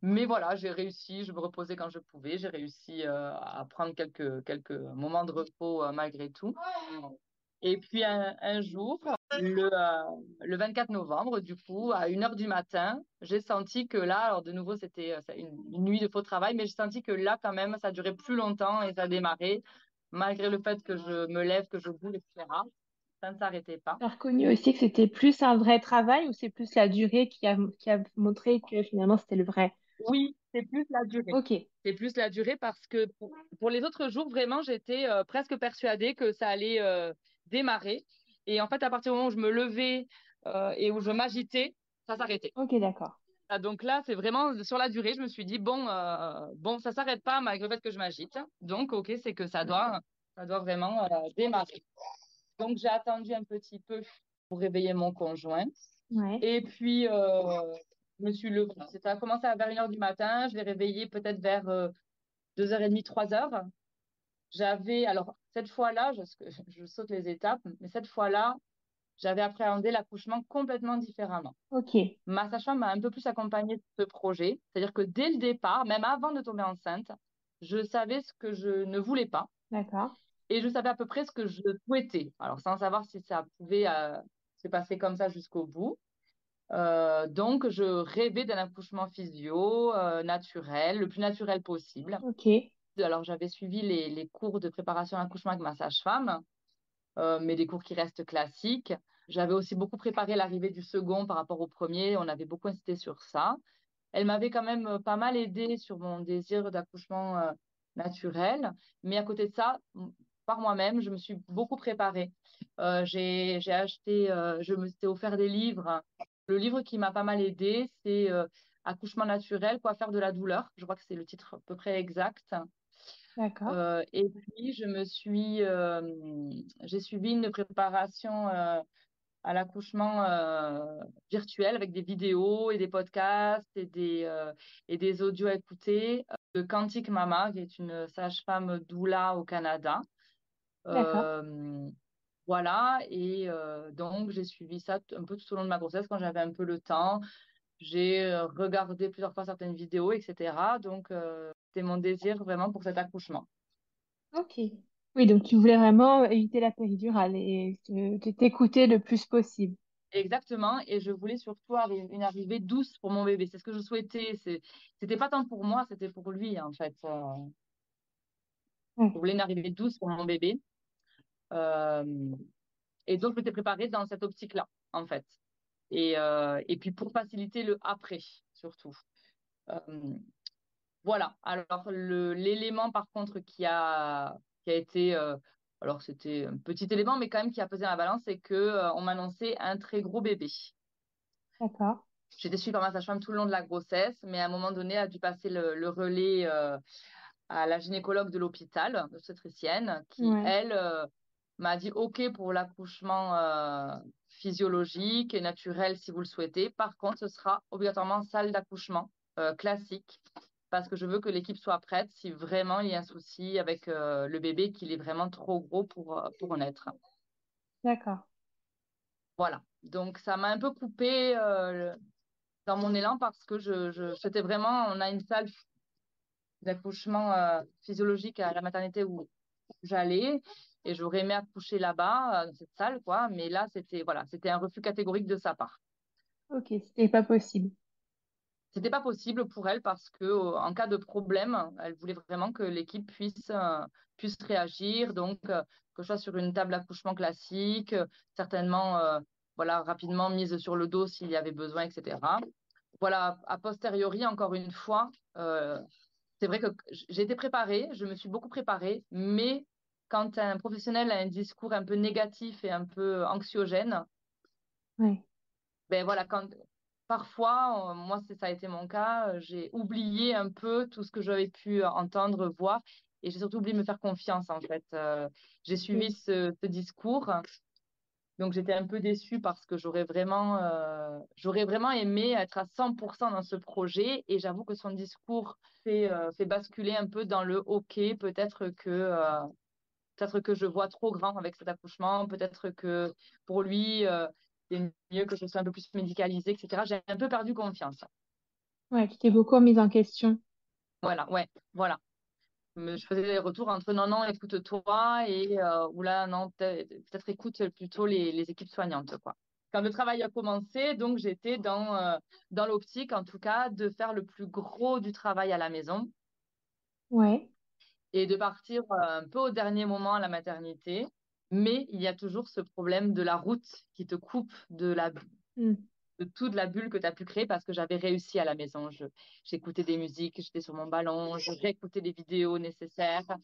Speaker 2: Mais voilà, j'ai réussi, je me reposais quand je pouvais, j'ai réussi à prendre quelques moments de repos malgré tout. Et puis un jour, le 24 novembre, du coup, à 1 heure du matin, j'ai senti que là, alors de nouveau, c'était une nuit de faux travail, mais j'ai senti que là, quand même, ça durait plus longtemps et ça démarrait, malgré le fait que je me lève, que je bouge, etc. Ça ne s'arrêtait pas.
Speaker 3: t'as reconnu aussi que c'était plus un vrai travail ou c'est plus la durée qui a montré que finalement c'était le vrai?
Speaker 2: Oui, c'est plus la durée.
Speaker 3: Ok,
Speaker 2: C'est plus la durée parce que pour les autres jours, vraiment, j'étais presque persuadée que ça allait démarrer. Et en fait, à partir du moment où je me levais et où je m'agitais, ça s'arrêtait.
Speaker 3: ok, d'accord.
Speaker 2: Ah, donc là, c'est vraiment sur la durée, je me suis dit, bon, ça s'arrête pas malgré le fait que je m'agite. Donc, ok, c'est que ça doit vraiment démarrer. Donc, j'ai attendu un petit peu pour réveiller mon conjoint.
Speaker 3: Ouais,
Speaker 2: Et puis, je me suis levée. Ça a commencé à vers 1 heure du matin. Je l'ai réveillé peut-être vers 2h30, 3h. Alors, cette fois-là, je saute les étapes, mais cette fois-là, j'avais appréhendé l'accouchement complètement différemment.
Speaker 3: ok,
Speaker 2: Ma sage-femme m'a un peu plus accompagnée de ce projet. C'est-à-dire que dès le départ, même avant de tomber enceinte, je savais ce que je ne voulais pas
Speaker 3: d'accord.
Speaker 2: et je savais à peu près ce que je souhaitais. Alors, sans savoir si ça pouvait se passer comme ça jusqu'au bout. Donc, je rêvais d'un accouchement physio, naturel, le plus naturel possible.
Speaker 3: Ok,
Speaker 2: Alors, j'avais suivi les cours de préparation à l'accouchement avec ma sage-femme, mais des cours qui restent classiques. J'avais aussi beaucoup préparé l'arrivée du second par rapport au premier. On avait beaucoup insisté sur ça. Elle m'avait quand même pas mal aidé sur mon désir d'accouchement naturel. Mais à côté de ça, par moi-même, je me suis beaucoup préparée. J'ai acheté, je me suis offert des livres. Le livre qui m'a pas mal aidé, c'est Accouchement naturel, quoi faire de la douleur. Je crois que c'est le titre à peu près exact.
Speaker 3: D'accord.
Speaker 2: Et puis, j'ai suivi une préparation à l'accouchement virtuel avec des vidéos et des podcasts et des audios à écouter de Quantique Mama, qui est une sage-femme doula au Canada.
Speaker 3: D'accord.
Speaker 2: Euh, voilà, et donc j'ai suivi ça un peu tout au long de ma grossesse quand j'avais un peu le temps. J'ai regardé plusieurs fois certaines vidéos, etc. Donc, c'était mon désir vraiment pour cet accouchement.
Speaker 3: Ok. Oui, donc tu voulais vraiment éviter la péridurale et t'écouter le plus possible.
Speaker 2: Exactement, et je voulais surtout une arrivée douce pour mon bébé. C'est ce que je souhaitais. C'était pas tant pour moi, c'était pour lui en fait. Je
Speaker 3: Ouais.
Speaker 2: voulais une arrivée douce pour mon bébé. Euh, et donc, je m'étais préparée dans cette optique-là, en fait. Et puis, pour faciliter le après, surtout. Euh, voilà. Alors, l'élément, par contre, qui a été... alors, c'était un petit élément, mais quand même qui a pesé dans la balance, c'est que on m'annonçait un très gros bébé.
Speaker 3: D'accord.
Speaker 2: J'étais suivie par ma sage-femme tout le long de la grossesse, mais à un moment donné, a dû passer le relais à la gynécologue de l'hôpital, obstétricienne, qui,
Speaker 3: Ouais.
Speaker 2: elle, m'a dit OK pour l'accouchement physiologique et naturel si vous le souhaitez. Par contre, ce sera obligatoirement salle d'accouchement classique, parce que je veux que l'équipe soit prête si vraiment il y a un souci avec le bébé, qu'il est vraiment trop gros pour naître.
Speaker 3: D'accord.
Speaker 2: Voilà. Donc, ça m'a un peu coupé dans mon élan parce que c'était vraiment, on a une salle d'accouchement physiologique à la maternité où j'allais et j'aurais aimé accoucher là-bas, dans cette salle, quoi. Mais là, c'était un refus catégorique de sa part.
Speaker 3: Ok, c'était pas possible.
Speaker 2: C'était pas possible pour elle parce que en cas de problème, elle voulait vraiment que l'équipe puisse réagir. Donc, que je sois sur une table d'accouchement classique, certainement, voilà, rapidement mise sur le dos s'il y avait besoin, etc. Voilà, a posteriori, encore une fois, c'est vrai que j'ai été préparée, je me suis beaucoup préparée, mais quand un professionnel a un discours un peu négatif et un peu anxiogène,
Speaker 3: Ouais.
Speaker 2: ben voilà, parfois, moi, ça a été mon cas, j'ai oublié un peu tout ce que j'avais pu entendre, voir, et j'ai surtout oublié de me faire confiance, en fait. J'ai suivi
Speaker 3: Ok.
Speaker 2: ce discours, donc j'étais un peu déçue parce que j'aurais vraiment aimé être à 100% dans ce projet, et j'avoue que son discours fait basculer un peu dans le OK, peut-être que je vois trop grand avec cet accouchement, peut-être que pour lui, c'est mieux que je sois un peu plus médicalisée, etc. J'ai un peu perdu confiance.
Speaker 3: Ouais, tu t'es beaucoup remise en question.
Speaker 2: Voilà, ouais, voilà. Je faisais des retours entre non, non, écoute-toi et ou là, non, peut-être écoute plutôt les équipes soignantes, quoi. Quand le travail a commencé, donc j'étais dans l'optique, en tout cas, de faire le plus gros du travail à la maison
Speaker 3: Ouais.
Speaker 2: et de partir un peu au dernier moment à la maternité. Mais il y a toujours ce problème de la route qui te coupe
Speaker 3: Hmm.
Speaker 2: de toute la bulle que tu as pu créer parce que j'avais réussi à la maison. J'écoutais des musiques, j'étais sur mon ballon, je réécoutais les vidéos nécessaires.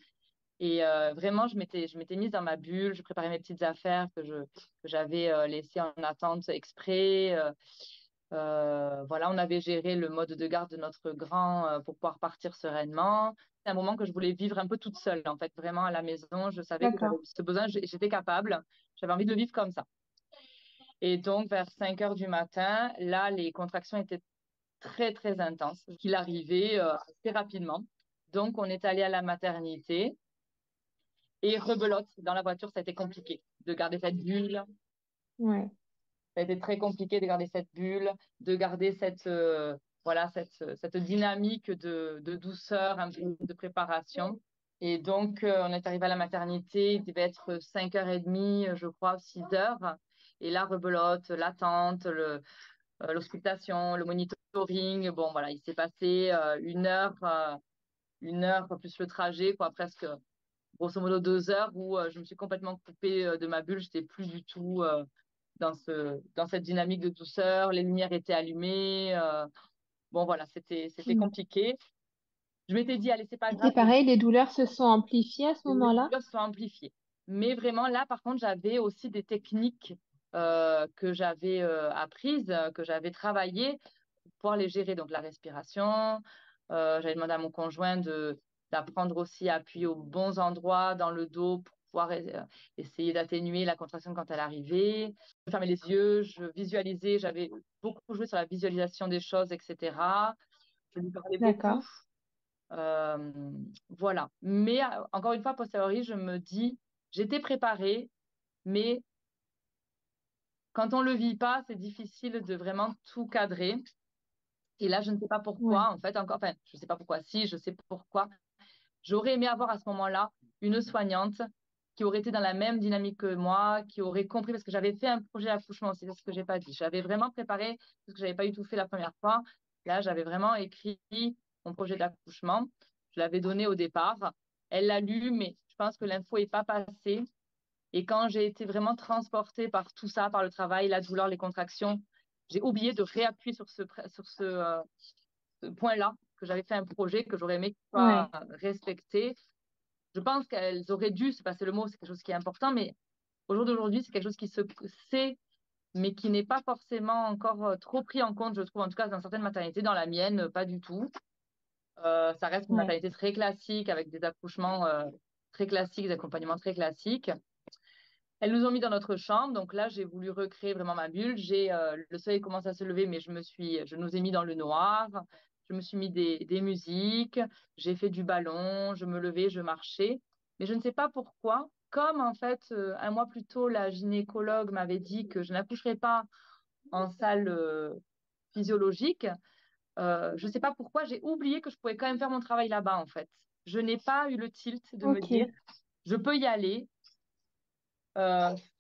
Speaker 2: Et vraiment, je m'étais mise dans ma bulle, je préparais mes petites affaires que j'avais laissées en attente exprès. Voilà, on avait géré le mode de garde de notre grand pour pouvoir partir sereinement. C'est un moment que je voulais vivre un peu toute seule, en fait, vraiment à la maison. Je savais que j'avais
Speaker 3: D'accord.
Speaker 2: ce besoin, j'étais capable, j'avais envie de le vivre comme ça. Et donc, vers 5 heures du matin, là, les contractions étaient très, très intenses, qu'il arrivait assez rapidement. Donc, on est allé à la maternité et rebelote. Dans la voiture, ça a été compliqué de garder cette bulle.
Speaker 3: Ouais.
Speaker 2: Ça a été très compliqué de garder cette bulle, de garder voilà, cette dynamique de douceur, un peu de préparation. Et donc, on est arrivé à la maternité, il devait être 5h30, je crois, 6 heures. Et là, rebelote, l'attente, l'auscultation, le monitoring. Bon, voilà, il s'est passé 1 heure plus le trajet, quoi, presque grosso modo 2 heures où je me suis complètement coupée de ma bulle. J'étais plus du tout dans cette dynamique de douceur. Les lumières étaient allumées. Bon, voilà, c'était
Speaker 3: Hmm.
Speaker 2: compliqué. Je m'étais dit, allez, c'est pas
Speaker 3: Et c'est
Speaker 2: grave,
Speaker 3: pareil, les douleurs se sont amplifiées à ce
Speaker 2: les
Speaker 3: moment-là?
Speaker 2: douleurs se sont amplifiées. Mais vraiment, là, par contre, j'avais aussi des techniques que j'avais apprises, que j'avais travaillées pour pouvoir les gérer. Donc, la respiration. J'avais demandé à mon conjoint d'apprendre aussi à appuyer aux bons endroits dans le dos pour pouvoir essayer d'atténuer la contraction quand elle arrivait. Je fermais les yeux, je visualisais, j'avais beaucoup joué sur la visualisation des choses, etc. Je lui parlais beaucoup.
Speaker 3: D'accord.
Speaker 2: Euh, voilà. Mais encore une fois, a posteriori, je me dis, j'étais préparée, mais quand on ne le vit pas, c'est difficile de vraiment tout cadrer. Et là, je ne sais pas
Speaker 3: Ouais.
Speaker 2: pourquoi, en fait, encore, enfin, je ne sais pas pourquoi, si, je sais pourquoi. J'aurais aimé avoir à ce moment-là une soignante qui aurait été dans la même dynamique que moi, qui aurait compris, parce que j'avais fait un projet d'accouchement, c'est ce que j'ai pas dit. J'avais vraiment préparé, parce que j'avais pas eu tout fait la première fois. Là, j'avais vraiment écrit mon projet d'accouchement. Je l'avais donné au départ. Elle l'a lu, mais je pense que l'info est pas passée. Et quand j'ai été vraiment transportée par tout ça, par le travail, la douleur, les contractions, j'ai oublié de réappuyer ce point-là, que j'avais fait un projet que j'aurais aimé qu'il soit
Speaker 3: Ouais.
Speaker 2: respecté. Je pense qu'elles auraient dû se passer le mot, c'est quelque chose qui est important, mais au jour d'aujourd'hui, c'est quelque chose qui se sait, mais qui n'est pas forcément encore trop pris en compte, je trouve, en tout cas dans certaines maternités, dans la mienne, pas du tout. Ça reste une
Speaker 3: Ouais.
Speaker 2: maternité très classique, avec des accouchements très classiques, des accompagnements très classiques. Elles nous ont mis dans notre chambre, donc là, j'ai voulu recréer vraiment ma bulle. Le soleil commence à se lever, mais je nous ai mis dans le noir. Je me suis mis des musiques, j'ai fait du ballon, je me levais, je marchais. Mais je ne sais pas pourquoi. Comme en fait, un mois plus tôt, la gynécologue m'avait dit que je n'accoucherais pas en salle physiologique, je ne sais pas pourquoi, j'ai oublié que je pouvais quand même faire mon travail là-bas, en fait. Je n'ai pas eu le tilt de me dire,
Speaker 3: Ok.
Speaker 2: je peux y aller,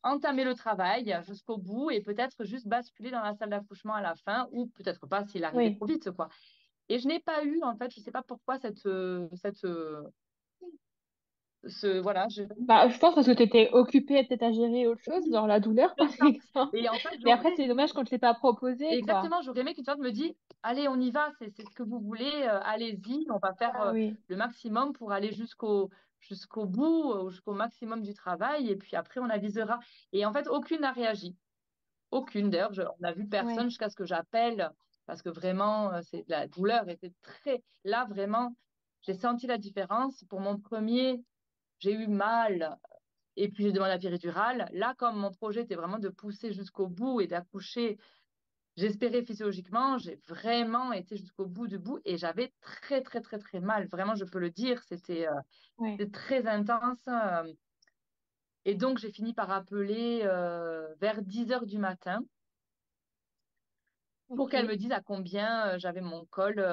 Speaker 2: entamer le travail jusqu'au bout et peut-être juste basculer dans la salle d'accouchement à la fin ou peut-être pas s'il arrivait
Speaker 3: Oui.
Speaker 2: trop vite, quoi. Et je n'ai pas eu, en fait, je sais pas pourquoi voilà,
Speaker 3: Bah, je pense parce que tu étais occupée peut-être à gérer autre chose,
Speaker 2: oui,
Speaker 3: genre la douleur, par
Speaker 2: c'est ça.
Speaker 3: exemple.
Speaker 2: Et en fait,
Speaker 3: Mais après, c'est dommage qu'on ne te l'ait pas proposé, quoi.
Speaker 2: exactement, j'aurais aimé qu'une sorte me dise, allez, on y va, c'est ce que vous voulez, allez-y, on va faire
Speaker 3: Ah oui.
Speaker 2: le maximum pour aller jusqu'au bout, jusqu'au maximum du travail, et puis après, on avisera. Et en fait, aucune n'a réagi. Aucune. D'ailleurs, on n'a vu personne
Speaker 3: Ouais.
Speaker 2: jusqu'à ce que j'appelle, parce que vraiment, la douleur était très... Là, vraiment, j'ai senti la différence. Pour mon premier, j'ai eu mal, et puis j'ai demandé la péridurale. Là, comme mon projet était vraiment de pousser jusqu'au bout et d'accoucher, j'espérais physiologiquement, j'ai vraiment été jusqu'au bout du bout, et j'avais très, très, très, très mal. Vraiment, je peux le dire,
Speaker 3: Ouais.
Speaker 2: c'était très intense. Et donc, j'ai fini par appeler vers 10 heures du matin pour qu'elle me
Speaker 3: Ok.
Speaker 2: dise à combien j'avais mon col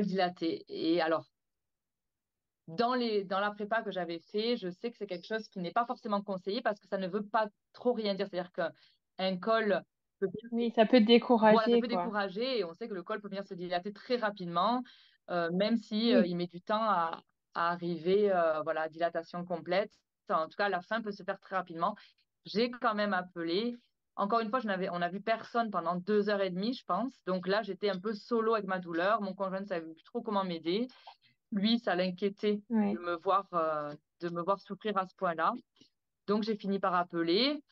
Speaker 2: dilaté. Et alors, dans la prépa que j'avais fait, je sais que c'est quelque chose qui n'est pas forcément conseillé parce que ça ne veut pas trop rien dire. C'est-à-dire qu'un col peut
Speaker 3: Oui, ça peut te
Speaker 2: voilà, ça
Speaker 3: décourager,
Speaker 2: peut
Speaker 3: quoi.
Speaker 2: décourager et on sait que le col peut venir se dilater très rapidement, même si
Speaker 3: Oui.
Speaker 2: il met du temps à arriver, voilà, à dilatation complète. En tout cas, la fin peut se faire très rapidement. J'ai quand même appelé. Encore une fois, on a vu personne pendant 2 heures et demie, je pense. Donc là, j'étais un peu solo avec ma douleur. Mon conjoint ne savait plus trop comment m'aider. Lui, ça l'inquiétait
Speaker 3: Ouais.
Speaker 2: de me voir souffrir à ce point-là. Donc j'ai fini par appeler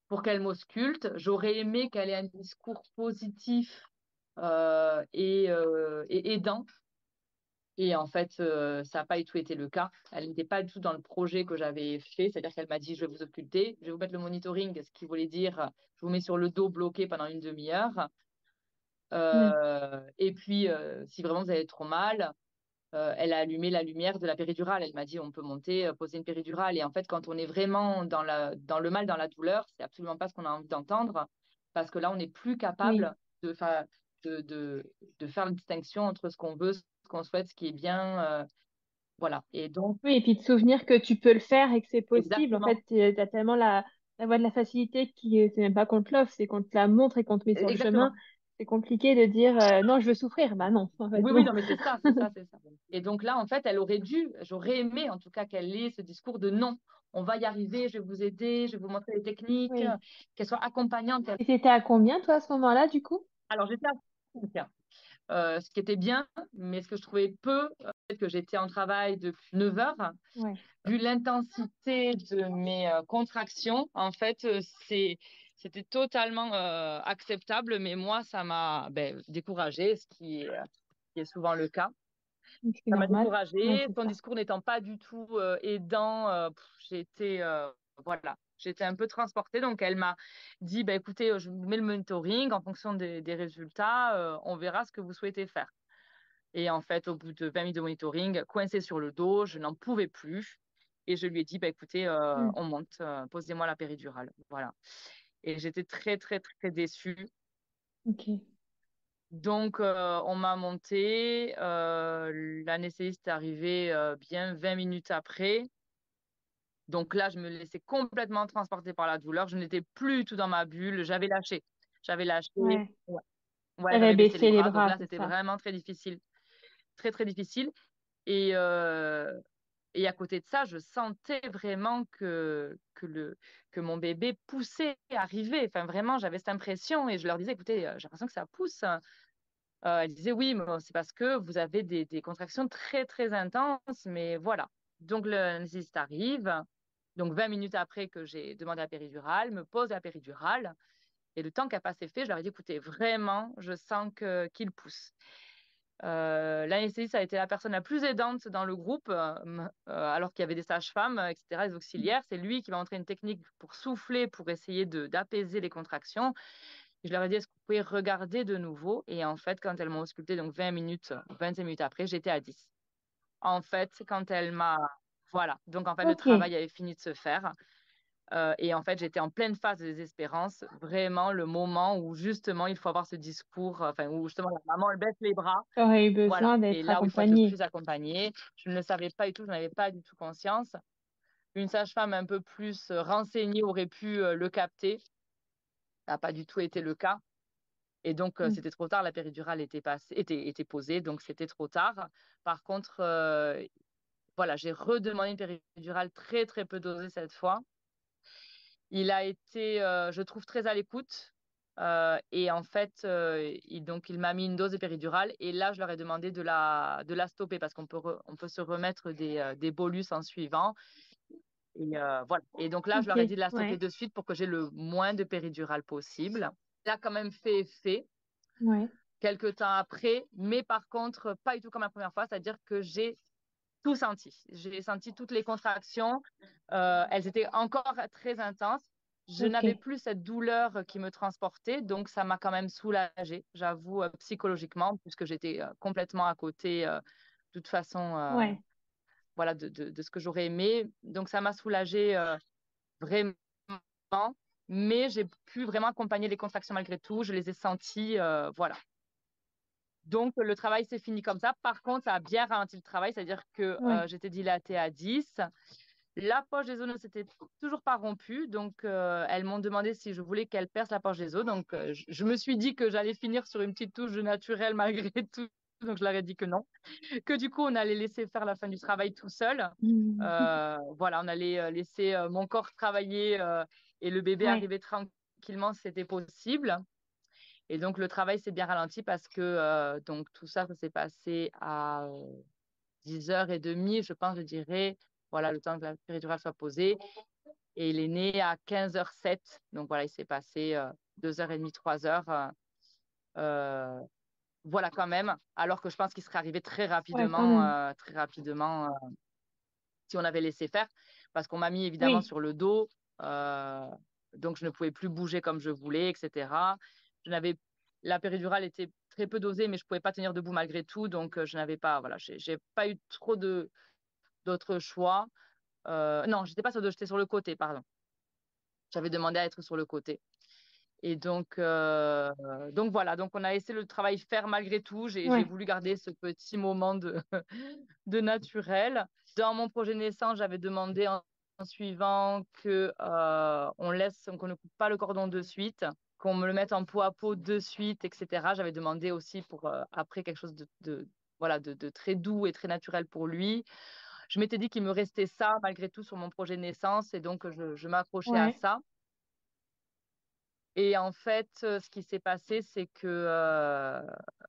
Speaker 2: pour qu'elle m'ausculte. J'aurais aimé qu'elle ait un discours positif et aidant. Et en fait, ça n'a pas du tout été le cas. Elle n'était pas du tout dans le projet que j'avais fait. C'est-à-dire qu'elle m'a dit, je vais vous occulter, je vais vous mettre le monitoring, ce qui voulait dire, je vous mets sur le dos bloqué pendant une demi-heure.
Speaker 3: Hmm.
Speaker 2: Et puis, si vraiment vous avez trop mal, elle a allumé la lumière de la péridurale. Elle m'a dit, on peut monter, poser une péridurale. Et en fait, quand on est vraiment dans le mal, dans la douleur, c'est absolument pas ce qu'on a envie d'entendre, parce que là, on n'est plus
Speaker 3: Oui.
Speaker 2: capable de, fa- de faire la distinction entre ce qu'on veut, ce qu'on souhaite, ce qui est bien. Voilà. Et donc,
Speaker 3: Oui, et puis de souvenir que tu peux le faire et que c'est possible. En
Speaker 2: exactement.
Speaker 3: fait, tu as tellement la voie de la facilité qui, c'est même pas qu'on te l'offre, c'est qu'on te la montre et qu'on te met sur le chemin.
Speaker 2: Exactement.
Speaker 3: C'est compliqué de dire non, je veux souffrir. Bah non, en fait,
Speaker 2: Oui, oui,
Speaker 3: non.
Speaker 2: non, mais c'est ça, c'est ça, c'est ça. Et donc là, en fait, j'aurais aimé en tout cas qu'elle ait ce discours de non, on va y arriver, je vais vous aider, je vais vous montrer les techniques,
Speaker 3: Oui.
Speaker 2: qu'elle soit accompagnante.
Speaker 3: Et t'étais à combien, toi, à ce moment-là, du coup?
Speaker 2: Alors, j'étais à 5, ce qui était bien, mais ce que je trouvais peu, c'est que j'étais en travail depuis 9 heures.
Speaker 3: Ouais.
Speaker 2: Vu l'intensité de mes contractions, en fait, c'était totalement acceptable, mais moi, ça m'a découragée, qui est souvent le cas.
Speaker 3: C'est
Speaker 2: Ça m'a
Speaker 3: normal. Ouais,
Speaker 2: découragée.
Speaker 3: c'est
Speaker 2: Son
Speaker 3: ça.
Speaker 2: discours n'étant pas du tout aidant, voilà, j'étais un peu transportée. Donc, elle m'a dit, bah, écoutez, je vous mets le monitoring en fonction des résultats, on verra ce que vous souhaitez faire. Et en fait, au bout de 20 minutes de monitoring, coincée sur le dos, je n'en pouvais plus. Et je lui ai dit, bah, écoutez,
Speaker 3: Hmm.
Speaker 2: on monte, posez-moi la péridurale. Voilà. Et j'étais très, très, très déçue.
Speaker 3: Ok.
Speaker 2: Donc, on m'a monté. L'anesthésiste est arrivé bien 20 minutes après. Donc là, je me laissais complètement transporter par la douleur. Je n'étais plus tout dans ma bulle. J'avais lâché. J'avais lâché.
Speaker 3: Ouais.
Speaker 2: Ouais, ouais,
Speaker 3: T'avais
Speaker 2: j'avais baissé les
Speaker 3: baissé les
Speaker 2: bras. Donc
Speaker 3: bras,
Speaker 2: là,
Speaker 3: c'est
Speaker 2: c'était
Speaker 3: ça.
Speaker 2: vraiment très difficile. Très, très difficile. Et, euh, et à côté de ça, je sentais vraiment que mon bébé poussait, arrivait. Enfin, vraiment, j'avais cette impression. Et je leur disais, écoutez, j'ai l'impression que ça pousse. Elle disait oui, mais bon, c'est parce que vous avez des contractions très, très intenses, mais voilà. Donc, l'anesthésiste arrive. Donc, 20 minutes après que j'ai demandé la péridurale, me pose la péridurale. Et le temps qu'a pas s'est fait, je leur ai dit, écoutez, vraiment, je sens qu'il pousse. L'anesthésiste a été la personne la plus aidante dans le groupe, alors qu'il y avait des sages-femmes, etc., des auxiliaires. C'est lui qui m'a montré une technique pour souffler, pour essayer d'apaiser les contractions. Je leur ai dit, est-ce que vous pouvez regarder de nouveau? Et en fait, quand elles m'ont ausculté, donc 20 minutes, 25 minutes après, j'étais à 10. En fait, quand elle m'a... Voilà. Donc, en fait, le
Speaker 3: Ok.
Speaker 2: travail avait fini de se faire. Et en fait, j'étais en pleine phase de désespérance. Vraiment, le moment où, justement, il faut avoir ce discours, enfin, où, justement, la maman, elle baisse les bras.
Speaker 3: T'aurais eu
Speaker 2: Voilà.
Speaker 3: besoin
Speaker 2: Et
Speaker 3: d'être
Speaker 2: là où il faut être le
Speaker 3: accompagnée.
Speaker 2: plus accompagné. Je ne le savais pas du tout, je n'avais pas du tout conscience. Une sage-femme un peu plus renseignée aurait pu le capter. Ça n'a pas du tout été le cas. Et donc,
Speaker 3: Hmm.
Speaker 2: c'était trop tard, la péridurale était posée, donc c'était trop tard. Par contre, voilà, j'ai redemandé une péridurale très, très peu dosée cette fois. Il a été, je trouve, très à l'écoute. Et en fait, donc, il m'a mis une dose de péridurale. Et là, je leur ai demandé de la stopper parce on peut se remettre des bolus en suivant. Et voilà. Et donc là, je
Speaker 3: Ok.
Speaker 2: leur ai dit de la stopper
Speaker 3: Ouais.
Speaker 2: de suite pour que j'ai le moins de péridurale possible. Ça a quand même fait effet
Speaker 3: Ouais.
Speaker 2: quelques temps après, mais par contre, pas du tout comme la première fois, c'est-à-dire que j'ai tout senti. J'ai senti toutes les contractions. Elles étaient encore très intenses. Je
Speaker 3: Ok.
Speaker 2: n'avais plus cette douleur qui me transportait, donc ça m'a quand même soulagée, j'avoue, psychologiquement, puisque j'étais complètement à côté, de toute façon,
Speaker 3: Ouais.
Speaker 2: voilà, de ce que j'aurais aimé. Donc ça m'a soulagée vraiment, mais j'ai pu vraiment accompagner les contractions malgré tout. Je les ai senties, voilà. Donc, le travail s'est fini comme ça. Par contre, ça a bien ralenti le travail, c'est-à-dire que
Speaker 3: Ouais.
Speaker 2: j'étais dilatée à 10. La poche des os ne s'était toujours pas rompue. Donc, elles m'ont demandé si je voulais qu'elle perce la poche des os. Donc, je me suis dit que j'allais finir sur une petite touche naturelle malgré tout. Donc, je leur ai dit que non. Que du coup, on allait laisser faire la fin du travail tout seul.
Speaker 3: Hmm.
Speaker 2: Voilà, on allait laisser mon corps travailler et le bébé
Speaker 3: Ouais.
Speaker 2: arriver tranquillement si c'était possible. Et donc, le travail s'est bien ralenti parce que donc tout ça, ça s'est passé à 10h30, je pense, je dirais. Voilà, le temps que la péridurale soit posée. Et il est né à 15h07. Donc, voilà, il s'est passé 2h30, 3 heures. Euh, voilà, quand même. Alors que je pense qu'il serait arrivé
Speaker 3: Ouais, quand même.
Speaker 2: très rapidement, si on avait laissé faire. Parce qu'on m'a mis évidemment
Speaker 3: Oui.
Speaker 2: sur le dos. euh, donc, je ne pouvais plus bouger comme je voulais, etc. Je n'avais La péridurale était très peu dosée, mais je ne pouvais pas tenir debout malgré tout. Donc, je n'avais pas, voilà, j'ai pas eu trop d'autres choix. Non, j'étais pas sur j'étais sur le côté, pardon. J'avais demandé à être sur le côté. Et donc voilà, donc on a laissé le travail faire malgré tout. J'ai
Speaker 3: Ouais.
Speaker 2: voulu garder ce petit moment de naturel. Dans mon projet de naissance, j'avais demandé en suivant qu'on ne coupe pas le cordon de suite, qu'on me le mette en peau à peau de suite, etc. J'avais demandé aussi pour après quelque chose voilà, de très doux et très naturel pour lui. je m'étais dit qu'il me restait ça malgré tout sur mon projet de naissance et donc je m'accrochais à
Speaker 3: Ouais.
Speaker 2: ça. Et en fait, ce qui s'est passé, c'est que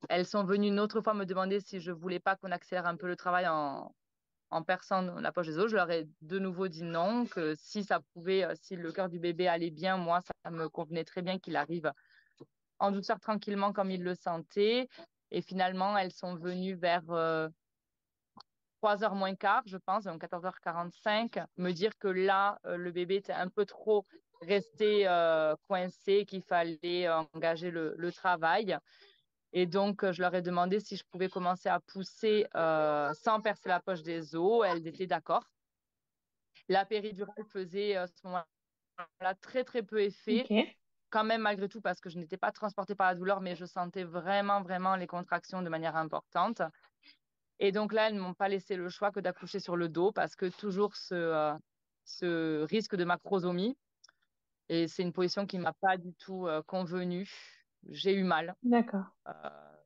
Speaker 2: elles sont venues une autre fois me demander si je voulais pas qu'on accélère un peu le travail en perçant la poche des os. Je leur ai de nouveau dit non, que si ça pouvait, si le cœur du bébé allait bien, moi, ça me convenait très bien qu'il arrive en douceur tranquillement comme il le sentait. Et finalement, elles sont venues vers 3h moins quart, je pense, donc 14h45, me dire que là, le bébé était un peu trop resté coincé, qu'il fallait engager le travail. Et donc, je leur ai demandé si je pouvais commencer à pousser sans percer la poche des os. Elles étaient d'accord. La péridurale faisait à ce moment-là très, très peu effet.
Speaker 3: Ok.
Speaker 2: Quand même, malgré tout, parce que je n'étais pas transportée par la douleur, mais je sentais vraiment, vraiment les contractions de manière importante. Et donc là, elles ne m'ont pas laissé le choix que d'accoucher sur le dos parce que toujours ce risque de macrosomie. Et c'est une position qui ne m'a pas du tout convenu. J'ai eu mal.
Speaker 3: D'accord.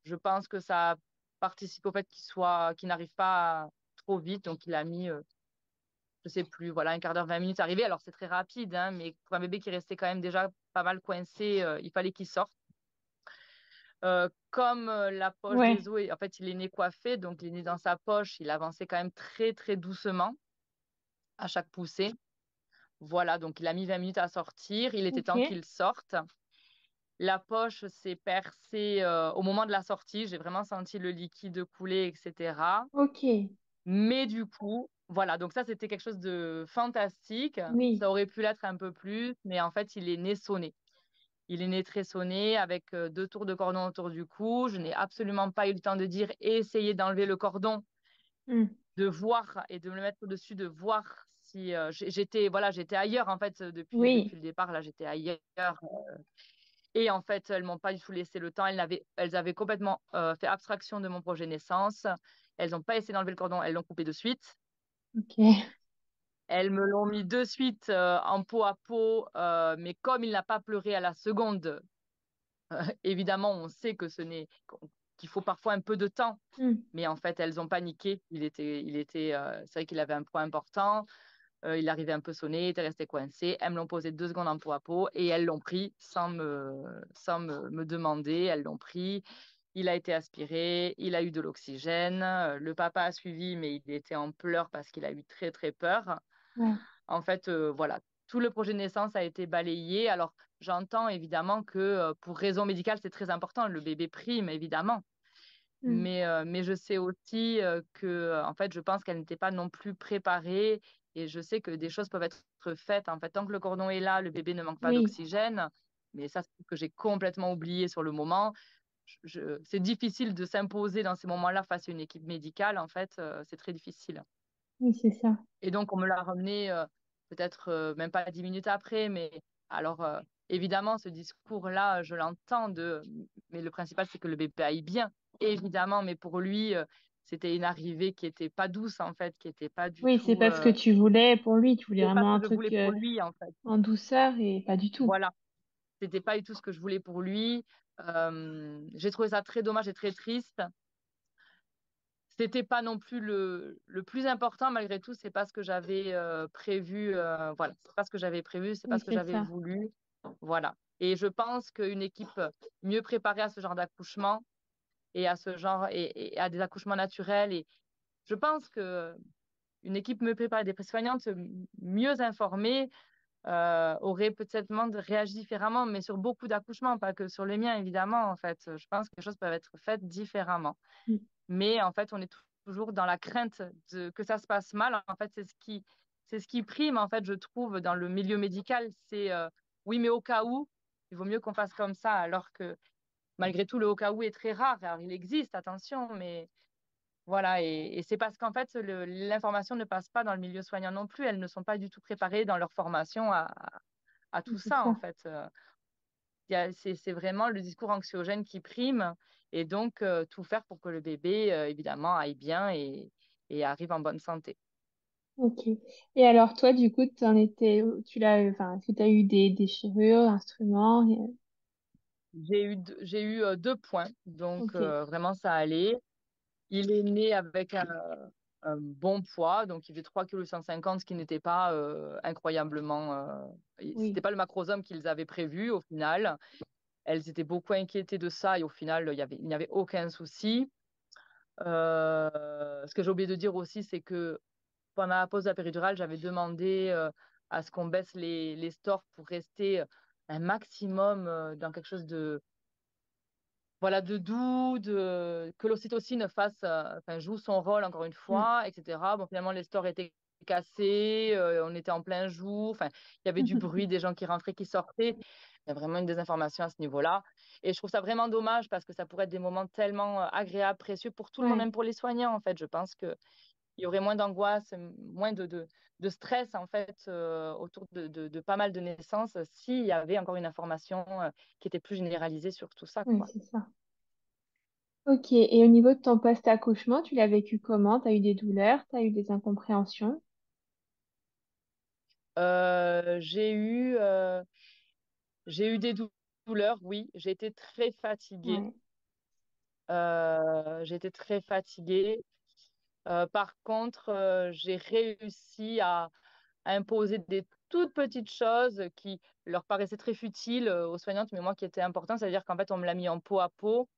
Speaker 2: Je pense que ça participe au fait qu'il n'arrive pas trop vite. Donc, il a mis, je sais plus, voilà, un quart d'heure, 20 minutes à arriver. Alors, c'est très rapide, hein, mais pour un bébé qui restait quand même déjà pas mal coincé, il fallait qu'il sorte. Comme la poche des
Speaker 3: Ouais.
Speaker 2: os, en fait, il est né coiffé, donc il est né dans sa poche. Il avançait quand même très, très doucement à chaque poussée. Voilà, donc il a mis 20 minutes à sortir. Il était
Speaker 3: Ok.
Speaker 2: temps qu'il sorte. La poche s'est percée au moment de la sortie. J'ai vraiment senti le liquide couler, etc.
Speaker 3: Ok.
Speaker 2: Mais du coup, voilà, donc ça, c'était quelque chose de fantastique.
Speaker 3: Oui.
Speaker 2: Ça aurait pu l'être un peu plus, mais en fait, il est né sonné. Il est né très sonné avec 2 tours de cordon autour du cou. Je n'ai absolument pas eu le temps de dire et essayer d'enlever le cordon,
Speaker 3: Hmm.
Speaker 2: de voir et de me le mettre au-dessus, de voir si j'étais ailleurs en fait depuis
Speaker 3: Oui.
Speaker 2: le départ. Là, j'étais ailleurs. Et en fait, elles m'ont pas du tout laissé le temps. Elles avaient complètement fait abstraction de mon projet naissance. Elles n'ont pas essayé d'enlever le cordon, elles l'ont coupé de suite.
Speaker 3: Ok.
Speaker 2: Elles me l'ont mis de suite en peau à peau, mais comme il n'a pas pleuré à la seconde, évidemment, on sait qu'il faut parfois un peu de temps.
Speaker 3: Hmm.
Speaker 2: Mais en fait, elles ont paniqué. C'est vrai qu'il avait un poids important. Il arrivait un peu sonné, il était resté coincé. Elles me l'ont posé 2 secondes en peau à peau et elles l'ont pris sans me demander. Elles l'ont pris. Il a été aspiré, il a eu de l'oxygène. Le papa a suivi, mais il était en pleurs parce qu'il a eu très, très peur.
Speaker 3: Ouais.
Speaker 2: En fait, voilà, tout le projet de naissance a été balayé. Alors, j'entends évidemment que pour raison médicale, c'est très important. Le bébé prime, évidemment.
Speaker 3: Hmm.
Speaker 2: Mais je sais aussi que, en fait, je pense qu'elle n'était pas non plus préparée. Et je sais que des choses peuvent être faites. En fait, tant que le cordon est là, le bébé ne manque pas
Speaker 3: Oui.
Speaker 2: d'oxygène. Mais ça, c'est ce que j'ai complètement oublié sur le moment. C'est difficile de s'imposer dans ces moments-là face à une équipe médicale. En fait, c'est très difficile.
Speaker 3: Oui, c'est ça.
Speaker 2: Et donc, on me l'a ramené peut-être même pas 10 minutes après. Mais alors, évidemment, ce discours-là, je l'entends mais le principal, c'est que le bébé aille bien. Évidemment, mais pour lui, c'était une arrivée qui était pas douce, en fait, qui était pas du
Speaker 3: Oui, c'est
Speaker 2: tout.
Speaker 3: pas ce que tu voulais pour lui. Tu voulais
Speaker 2: C'est pas ce
Speaker 3: vraiment un
Speaker 2: que je voulais
Speaker 3: truc
Speaker 2: pour lui, en fait.
Speaker 3: en douceur et pas du tout.
Speaker 2: Voilà. C'était pas du tout ce que je voulais pour lui. J'ai trouvé ça très dommage et très triste. C'était pas non plus le plus important malgré tout. C'est pas ce que j'avais prévu. Voilà, c'est pas ce que j'avais prévu. C'est pas
Speaker 3: Oui,
Speaker 2: ce que
Speaker 3: c'est
Speaker 2: j'avais
Speaker 3: ça.
Speaker 2: voulu. Voilà. Et je pense qu'une équipe mieux préparée à ce genre d'accouchement et à ce genre et à des accouchements naturels. Et je pense que une équipe mieux préparée, des soignantes mieux informées aurait peut-être réagi différemment, mais sur beaucoup d'accouchements, pas que sur les miens évidemment. En fait, je pense que les choses peuvent être faites différemment.
Speaker 3: Hmm.
Speaker 2: Mais en fait, on est toujours dans la crainte que ça se passe mal. En fait, c'est ce qui prime, en fait, je trouve, dans le milieu médical. C'est oui, mais au cas où, il vaut mieux qu'on fasse comme ça, alors que malgré tout, le au cas où est très rare. Alors, il existe, attention, mais voilà. Et c'est parce qu'en fait, l'information ne passe pas dans le milieu soignant non plus. Elles ne sont pas du tout préparées dans leur formation à
Speaker 3: Oui,
Speaker 2: tout
Speaker 3: c'est
Speaker 2: ça, en
Speaker 3: ça.
Speaker 2: fait. C'est vraiment le discours anxiogène qui prime et donc tout faire pour que le bébé, évidemment, aille bien et arrive en bonne santé.
Speaker 3: Ok. Et alors, toi, du coup, enfin, est-ce que tu as eu des déchirures, instruments?
Speaker 2: J'ai eu 2 points, donc
Speaker 3: Ok.
Speaker 2: vraiment ça allait. Il est né avec un bon poids. Donc, il faisait 3,150 kg, ce qui n'était pas incroyablement. C'était
Speaker 3: Oui.
Speaker 2: pas le macrosome qu'ils avaient prévu au final. Elles étaient beaucoup inquiétées de ça et au final, il n'y avait aucun souci. Ce que j'ai oublié de dire aussi, c'est que pendant la pause de la péridurale, j'avais demandé à ce qu'on baisse les stores pour rester un maximum dans quelque chose de, voilà, de doux, que l'ocytocine joue son rôle encore une
Speaker 3: Mm.
Speaker 2: fois, etc. Bon, finalement, les stores étaient cassés, on était en plein jour, enfin, il y avait du bruit, des gens qui rentraient, qui sortaient. Il y a vraiment une désinformation à ce niveau-là. Et je trouve ça vraiment dommage parce que ça pourrait être des moments tellement agréables, précieux pour tout le monde,
Speaker 3: Ouais.
Speaker 2: même pour les soignants, en fait. Je pense qu'il y aurait moins d'angoisse, moins de stress, en fait, autour de pas mal de naissances s'il y avait encore une information qui était plus généralisée sur tout ça,
Speaker 3: Oui,
Speaker 2: quoi.
Speaker 3: c'est ça. Ok. Et au niveau de ton post-accouchement, tu l'as vécu comment? Tu as eu des douleurs? Tu as eu des incompréhensions?
Speaker 2: Euh, j'ai eu, euh, j'ai eu des douleurs, oui. J'ai été très fatiguée.
Speaker 3: Ouais.
Speaker 2: J'ai été très fatiguée. Par contre, j'ai réussi à imposer des toutes petites choses qui leur paraissaient très futiles aux soignantes, mais moi qui étaient importantes. C'est-à-dire qu'en fait, on me l'a mis en peau à peau.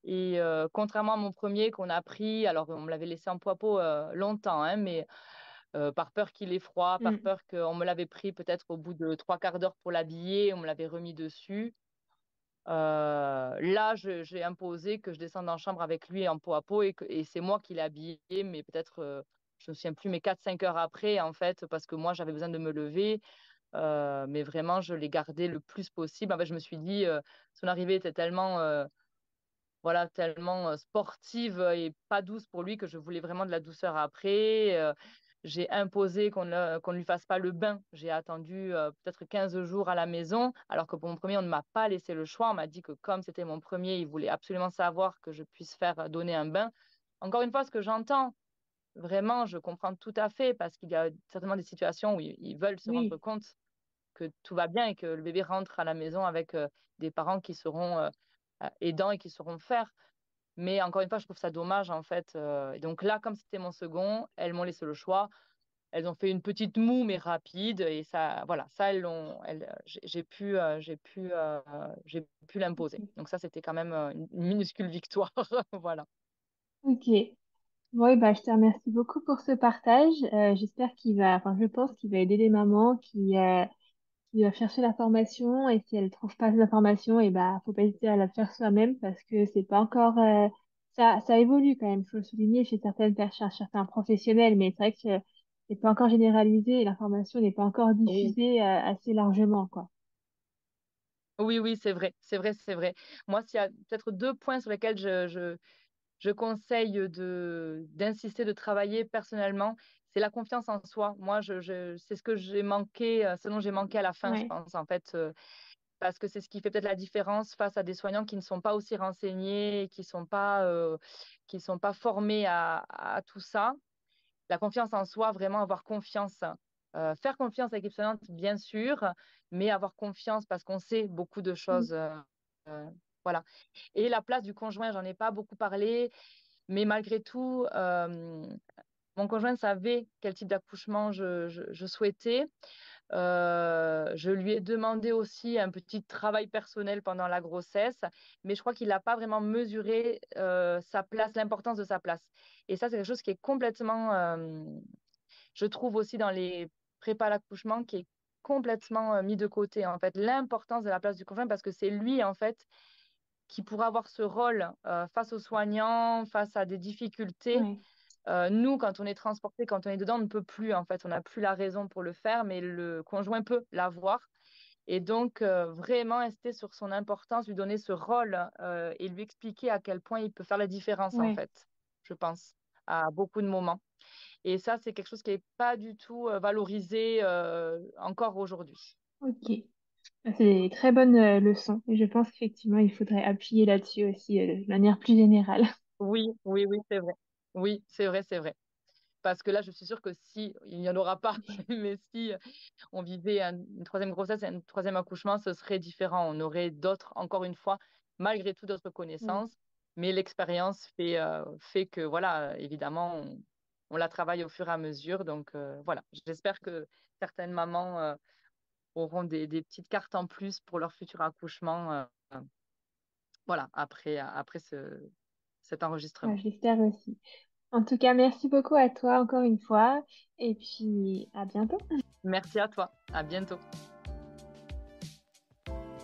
Speaker 2: Et contrairement à mon premier qu'on a pris, alors on me l'avait laissé en peau à peau longtemps, hein, mais par peur qu'il ait froid, par
Speaker 3: Mm.
Speaker 2: peur qu'on me l'avait pris peut-être au bout de 3 quarts d'heure pour l'habiller, on me l'avait remis dessus. Là, j'ai imposé que je descende en chambre avec lui en peau à peau et c'est moi qui l'ai habillé, mais peut-être, je ne me souviens plus, mais 4, 5 heures après, en fait, parce que moi, j'avais besoin de me lever. Mais vraiment, je l'ai gardé le plus possible. En fait, je me suis dit, son arrivée était tellement, voilà, tellement sportive et pas douce pour lui que je voulais vraiment de la douceur après. J'ai imposé qu'on ne lui fasse pas le bain. J'ai attendu peut-être 15 jours à la maison, alors que pour mon premier, on ne m'a pas laissé le choix. On m'a dit que comme c'était mon premier, il voulait absolument savoir que je puisse faire donner un bain. Encore une fois, ce que j'entends, vraiment, je comprends tout à fait parce qu'il y a certainement des situations où ils veulent se rendre
Speaker 3: Oui.
Speaker 2: compte que tout va bien et que le bébé rentre à la maison avec des parents qui seront aidants et qui sauront faire. Mais encore une fois, je trouve ça dommage en fait. Et donc là, comme c'était mon second, elles m'ont laissé le choix. Elles ont fait une petite moue mais rapide et ça, voilà, ça j'ai pu l'imposer.
Speaker 3: Ok.
Speaker 2: Donc ça, c'était quand même une minuscule victoire, voilà.
Speaker 3: Ok. Oui, bah, je te remercie beaucoup pour ce partage. J'espère qu'il va, enfin, je pense qu'il va aider les mamans qui doivent chercher l'information et si elles trouvent pas l'information, et bah, faut pas hésiter à la faire soi-même parce que c'est pas encore, ça évolue quand même. Il faut le souligner chez certaines personnes, certains professionnels, mais c'est vrai que c'est pas encore généralisé et l'information n'est pas encore
Speaker 2: Oui,
Speaker 3: diffusée, assez largement, quoi.
Speaker 2: oui, oui, c'est vrai, c'est vrai, c'est vrai. Moi, s'il y a peut-être 2 points sur lesquels je conseille d'insister, de travailler personnellement, c'est la confiance en soi. Moi, c'est ce que j'ai manqué, ce dont j'ai manqué à la fin, je
Speaker 3: Ouais,
Speaker 2: pense, en fait, parce que c'est ce qui fait peut-être la différence face à des soignants qui ne sont pas aussi renseignés, qui sont pas formés à tout ça. La confiance en soi, vraiment avoir confiance. Faire confiance à l'équipe soignante, bien sûr, mais avoir confiance parce qu'on sait beaucoup de
Speaker 3: mm,
Speaker 2: choses. Euh, voilà. Et la place du conjoint, j'en ai pas beaucoup parlé. Mais malgré tout, mon conjoint savait quel type d'accouchement je souhaitais. Je lui ai demandé aussi un petit travail personnel pendant la grossesse, mais je crois qu'il n'a pas vraiment mesuré sa place, l'importance de sa place. Et ça, c'est quelque chose qui est complètement, je trouve aussi dans les prépas à l'accouchement, qui est complètement mis de côté, en fait, l'importance de la place du conjoint, parce que c'est lui, en fait, qui pourra avoir ce rôle face aux soignants, face à des difficultés.
Speaker 3: ouais,
Speaker 2: Nous, quand on est transporté, quand on est dedans, on ne peut plus, en fait, on n'a plus la raison pour le faire, mais le conjoint peut l'avoir. Et donc, vraiment insister sur son importance, lui donner ce rôle et lui expliquer à quel point il peut faire la différence, en
Speaker 3: ouais,
Speaker 2: fait, je pense, à beaucoup de moments. Et ça, c'est quelque chose qui n'est pas du tout valorisé encore aujourd'hui.
Speaker 3: ok. Ah, c'est des très bonnes leçons et je pense qu'effectivement, il faudrait appuyer là-dessus aussi de manière plus générale.
Speaker 2: Oui, oui, oui, c'est vrai. Oui, c'est vrai, c'est vrai. Parce que là, je suis sûre que si, il n'y en aura pas, mais si on vivait une troisième grossesse et un troisième accouchement, ce serait différent. On aurait d'autres, encore une fois, malgré tout, d'autres
Speaker 3: Oui,
Speaker 2: connaissances. Mais l'expérience fait que, voilà, évidemment, on la travaille au fur et à mesure. Donc voilà, j'espère que certaines mamans auront des petites cartes en plus pour leur futur accouchement. Voilà, après cet
Speaker 3: Ouais,
Speaker 2: enregistrement.
Speaker 3: j'espère aussi. En tout cas, merci beaucoup à toi encore une fois et puis à bientôt.
Speaker 2: Merci à toi. À bientôt.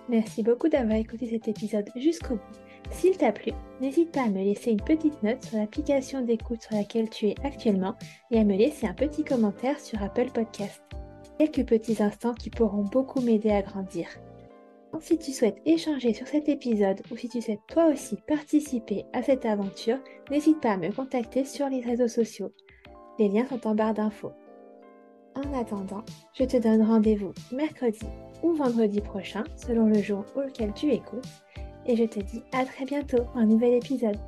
Speaker 1: Merci beaucoup d'avoir écouté cet épisode jusqu'au bout. S'il t'a plu, n'hésite pas à me laisser une petite note sur l'application d'écoute sur laquelle tu es actuellement et à me laisser un petit commentaire sur Apple Podcast. Quelques petits instants qui pourront beaucoup m'aider à grandir. Si tu souhaites échanger sur cet épisode ou si tu souhaites toi aussi participer à cette aventure, n'hésite pas à me contacter sur les réseaux sociaux. Les liens sont en barre d'infos. En attendant, je te donne rendez-vous mercredi ou vendredi prochain, selon le jour auquel tu écoutes, et je te dis à très bientôt pour un nouvel épisode.